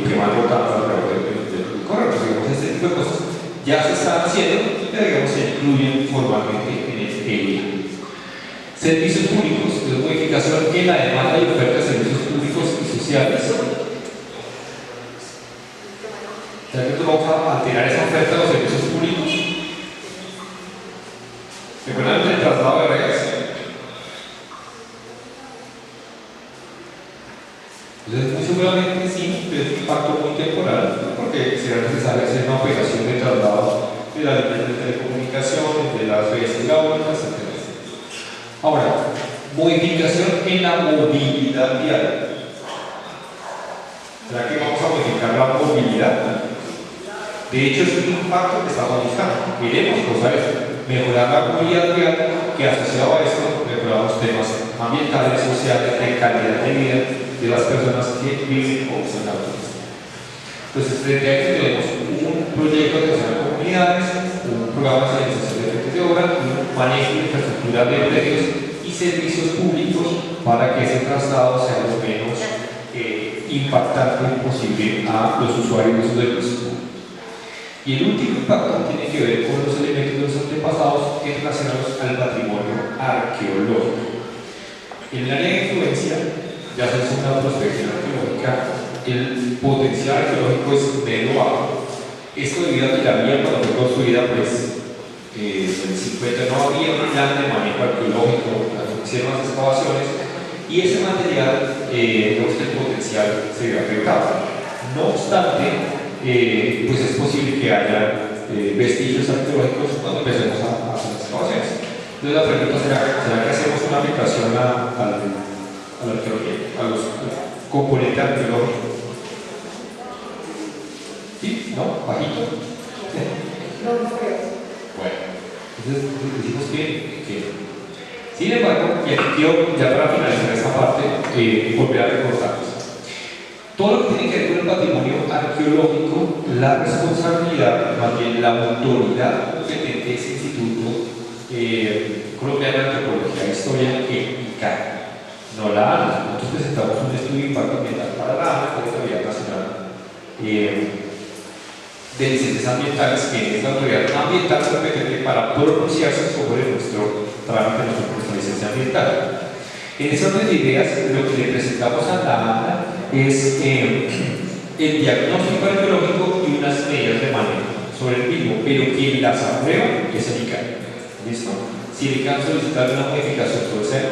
Speaker 5: que van rotando a través del correo. Digamos, este tipo de cosas ya se están haciendo, pero digamos, se incluyen formalmente en este servicios públicos, de modificación en la demanda y oferta de servicios públicos y sociales. ¿Será que vamos a alterar esa oferta de los servicios públicos? ¿Recuerdan el traslado de redes? Entonces, muy seguramente sí, pero es un impacto muy temporal, porque será necesario hacer una operación de traslado de las líneas de telecomunicaciones, de las redes hidráulicas, etc. Ahora, modificación en la movilidad vial. ¿Será que vamos a modificar la movilidad? De hecho, es un impacto que estamos buscando. Queremos causar esto, mejorar la movilidad vial, que asociado a esto mejoramos temas ambientales, sociales, de calidad de vida de las personas que viven o usan la autopista. Entonces, frente a esto tenemos un proyecto de atención a comunidades, un programa de señalización de efectos de obra, un manejo de infraestructura de predios y servicios públicos para que ese traslado sea lo menos impactante posible a los usuarios de esos servicios públicos. Y el último impacto tiene que ver con los elementos de los antepasados relacionados al patrimonio arqueológico. En el área de influencia ya se hace una prospección arqueológica, el potencial arqueológico es medio bajo. Esto debido a que la vía cuando fue construida, pues en el 50 no había un plan de manejo arqueológico, hicieron las excavaciones y ese material, el potencial se vio afectado. No obstante, pues es posible que haya vestigios arqueológicos cuando empecemos a hacer las excavaciones. Entonces la pregunta será que hacemos una aplicación a la arqueología, a los componentes arqueológicos. ¿Sí? ¿No? ¿Bajito? ¿Sí?
Speaker 3: No creo.
Speaker 5: Bueno, entonces decimos que Sin embargo, y aquí quiero ya para finalizar esta parte, volver a recordarles. Todo lo que tiene que ver con el patrimonio arqueológico, la responsabilidad, más bien la autoridad competente de ese Instituto Colombiano de Antropología e Historia, que ICANN, no la ANA. Nosotros presentamos un estudio de impacto ambiental para la ANA, que es la Autoridad Nacional de Licencias Ambientales, que es la autoridad ambiental competente para pronunciarse sobre nuestro trámite, nuestra licencia ambiental. En ese orden de ideas, lo que le presentamos a la ANA es el diagnóstico arqueológico y unas medidas de manejo sobre el mismo, pero quien las aprueba es el ICANN. ¿Listo? Si el ICANN solicita una modificación sobre ese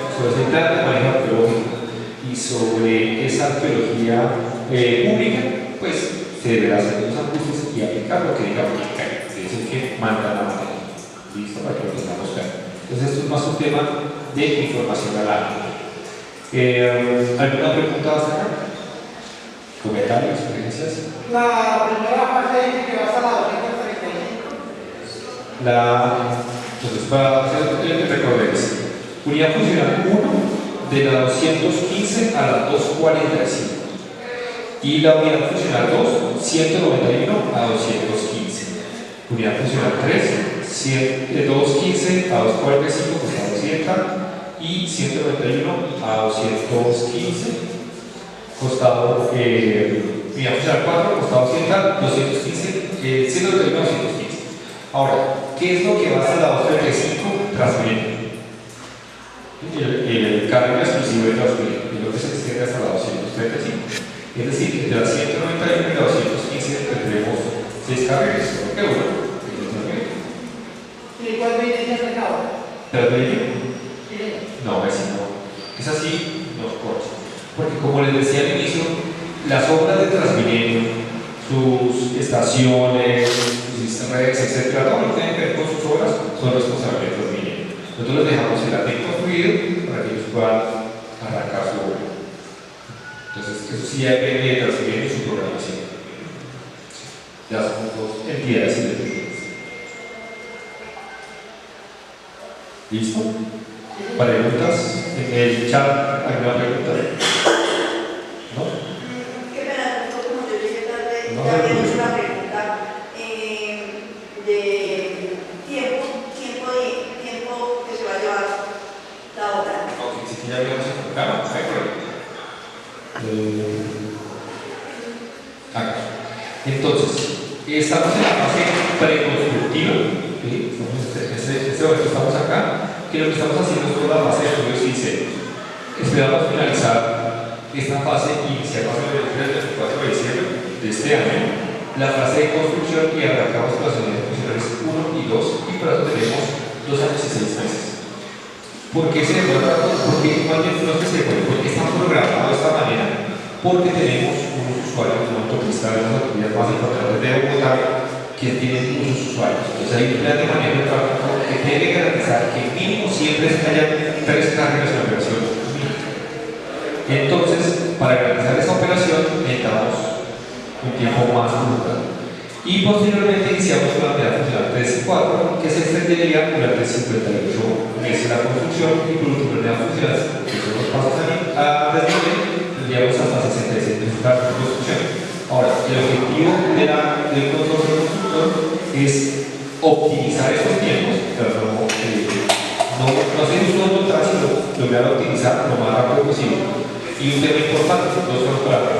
Speaker 5: plan de manejo arqueológico y sobre esa arqueología pública, pues se deberá hacer unos ajustes y aplicar lo que diga el ICANN, que es el que manda la materia. ¿Listo? Para que lo tengamos claro. Entonces, esto es más un tema de información al área. ¿Alguna pregunta hasta acá? ¿Comentarios, sugerencias?
Speaker 7: La primera parte dice que va hasta la 235.
Speaker 5: Entonces, para hacer el recorrido, unidad funcional 1 de la 215 a la 245 y la unidad funcional 2, 191 a 215. Unidad funcional 3, de 215 a 245, costado 200, y 191 a 215. Costado, unidad funcional 4, costado 100, 215, 191 a 215. Ahora, ¿qué es lo que va hasta la 235? Transmilenio. El carril exclusivo de Transmilenio, y lo que se extiende hasta la 235. Es decir, entre la 191 y la 215 tendremos 6 carriles, solo que uno es el Transmilenio.
Speaker 7: ¿Y cuál viene de mercado?
Speaker 5: ¿Transmilenio? No, ese no. Es así, los coches. Porque como les decía al inicio, las obras de Transmilenio, sus estaciones, sus redes, etc., todo lo que tiene que ver con sus obras son responsabilidad de Transmilenio. Nosotros les dejamos el ATEN construido para que ellos puedan arrancar su obra. Entonces, eso sí depende de Transmilenio y su programación. Ya son dos entidades independientes. ¿Listo? ¿Preguntas? ¿En el chat alguna pregunta? ¿No?
Speaker 8: Qué pena, como yo llegué tarde,
Speaker 5: No,
Speaker 8: ya habíamos
Speaker 5: no.
Speaker 8: una pregunta de tiempo que se va a llevar la obra.
Speaker 5: Ok, si ya habíamos enfocado, hay problema. Acá. Entonces, estamos en la fase preconstructiva. ¿Sí? Este momento estamos acá, que lo que estamos haciendo es toda la fase de estudios y diseños. Esperamos finalizar esta fase y iniciar más o menos el 24 de diciembre de este año la fase de construcción y arrancamos las unidades funcionales 1 y 2 y por eso tenemos 2 años y 6 meses. ¿Por qué se demora tanto? Porque no es que se demore, porque está programado de esta manera, porque tenemos unos usuarios de una autopista de las autopistas más importantes de Bogotá que tienen muchos usuarios. Entonces hay un plan de manejo de tráfico que debe garantizar que mínimo siempre haya 3 carriles en operación. Entonces, para garantizar esa operación necesitamos un tiempo más prolongado. Y posteriormente iniciamos una unidad funcional 3 y 4 que se extendería durante 58 meses la construcción y por último la unidad funcional, que son los pasos a desnivel, tendríamos hasta 66 meses de construcción. Ahora, el objetivo del consorcio constructor es optimizar estos tiempos, pero no hacer uso total, sino lograr optimizar lo más rápido posible. Y un tema importante, dos cosas para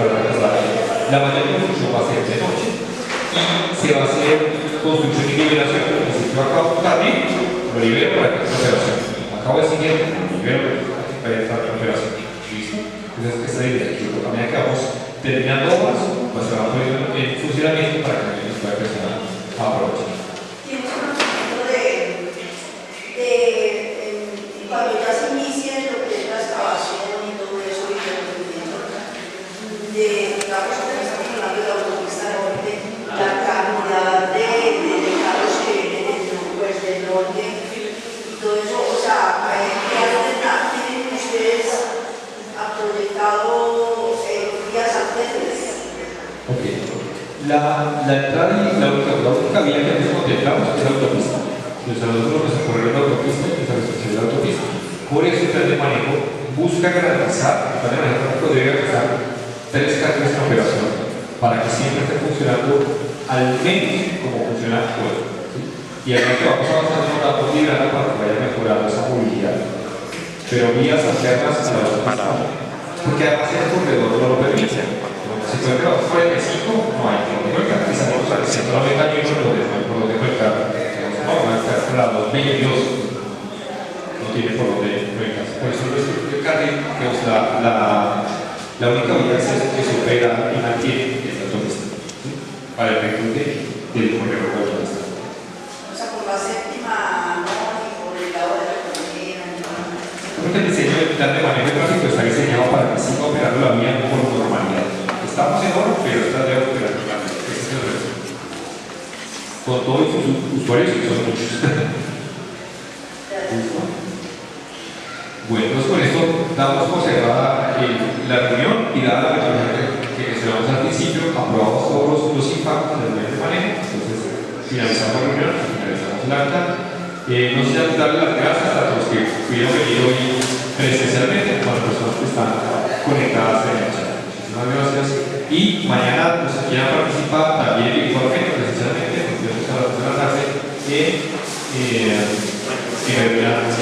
Speaker 5: la mayor construcción va a ser de noche y se va a hacer construcción y nivelación. Entonces, yo acabo también, lo libero para que esté en operación. Acabo el siguiente, lo libero para que esté en operación. ¿Listo? Entonces, esta es la idea. A medida que vamos terminando obras, pues se va poniendo en funcionamiento para que nos pueda empezar a aprovechar.
Speaker 8: ¿Tienes conocimiento de cuando ya se inicie lo que es la excavación y todo eso y el movimiento digamos que estamos hablando de la autopista norte, la cantidad de carros que vienen del norte y todo eso, o sea, ¿qué alternativas tienen ustedes proyectado días antes?
Speaker 5: Ok. La entrada y la única vía que nosotros contemplamos es la autopista. Entonces, a nosotros nos ocurrió la autopista y se restricción de la autopista. Por eso el plan de manejo busca garantizar, el plan de manejo técnico debe garantizar 3 carriles en operación para que siempre esté funcionando al menos como funciona hoy. ¿Sí? Y además que vamos a avanzar en un rato librando para que vaya mejorando esa movilidad. Pero vías alternas a la autopista, porque además el corredor no lo permite. Si tú entras por el 45, no hay por donde colgar. Quizás no solamente hay uno por donde colgar. No, va a estar por la 222. No tiene por donde colgar. Por eso el carril, que es la única vía que se opera y mantiene es la autopista. ¿Sí? Para el efecto del corredor de la autopista.
Speaker 8: O sea, por la séptima, no, y por el lado de la economía,
Speaker 5: Porque el diseño del plan de manejo de tráfico está diseñado para que siga operando la vía con normalidad. Estamos en oro, pero está de operar normalmente. Ese es el resto. Con todos sus usuarios, que son muchos. Bueno, entonces con esto damos por cerrada la reunión y dada la metodología que mencionamos al principio, aprobamos todos los impactos del plan de manejo. Entonces, finalizamos la reunión, finalizamos el acta. No sé si darle las gracias a los que pudieron venir hoy presencialmente, con las personas que están conectadas en el chat. Muchísimas gracias. Y mañana, los que quieran participar, también igualmente, presencialmente, nos vemos a las 2 de la tarde en reunión.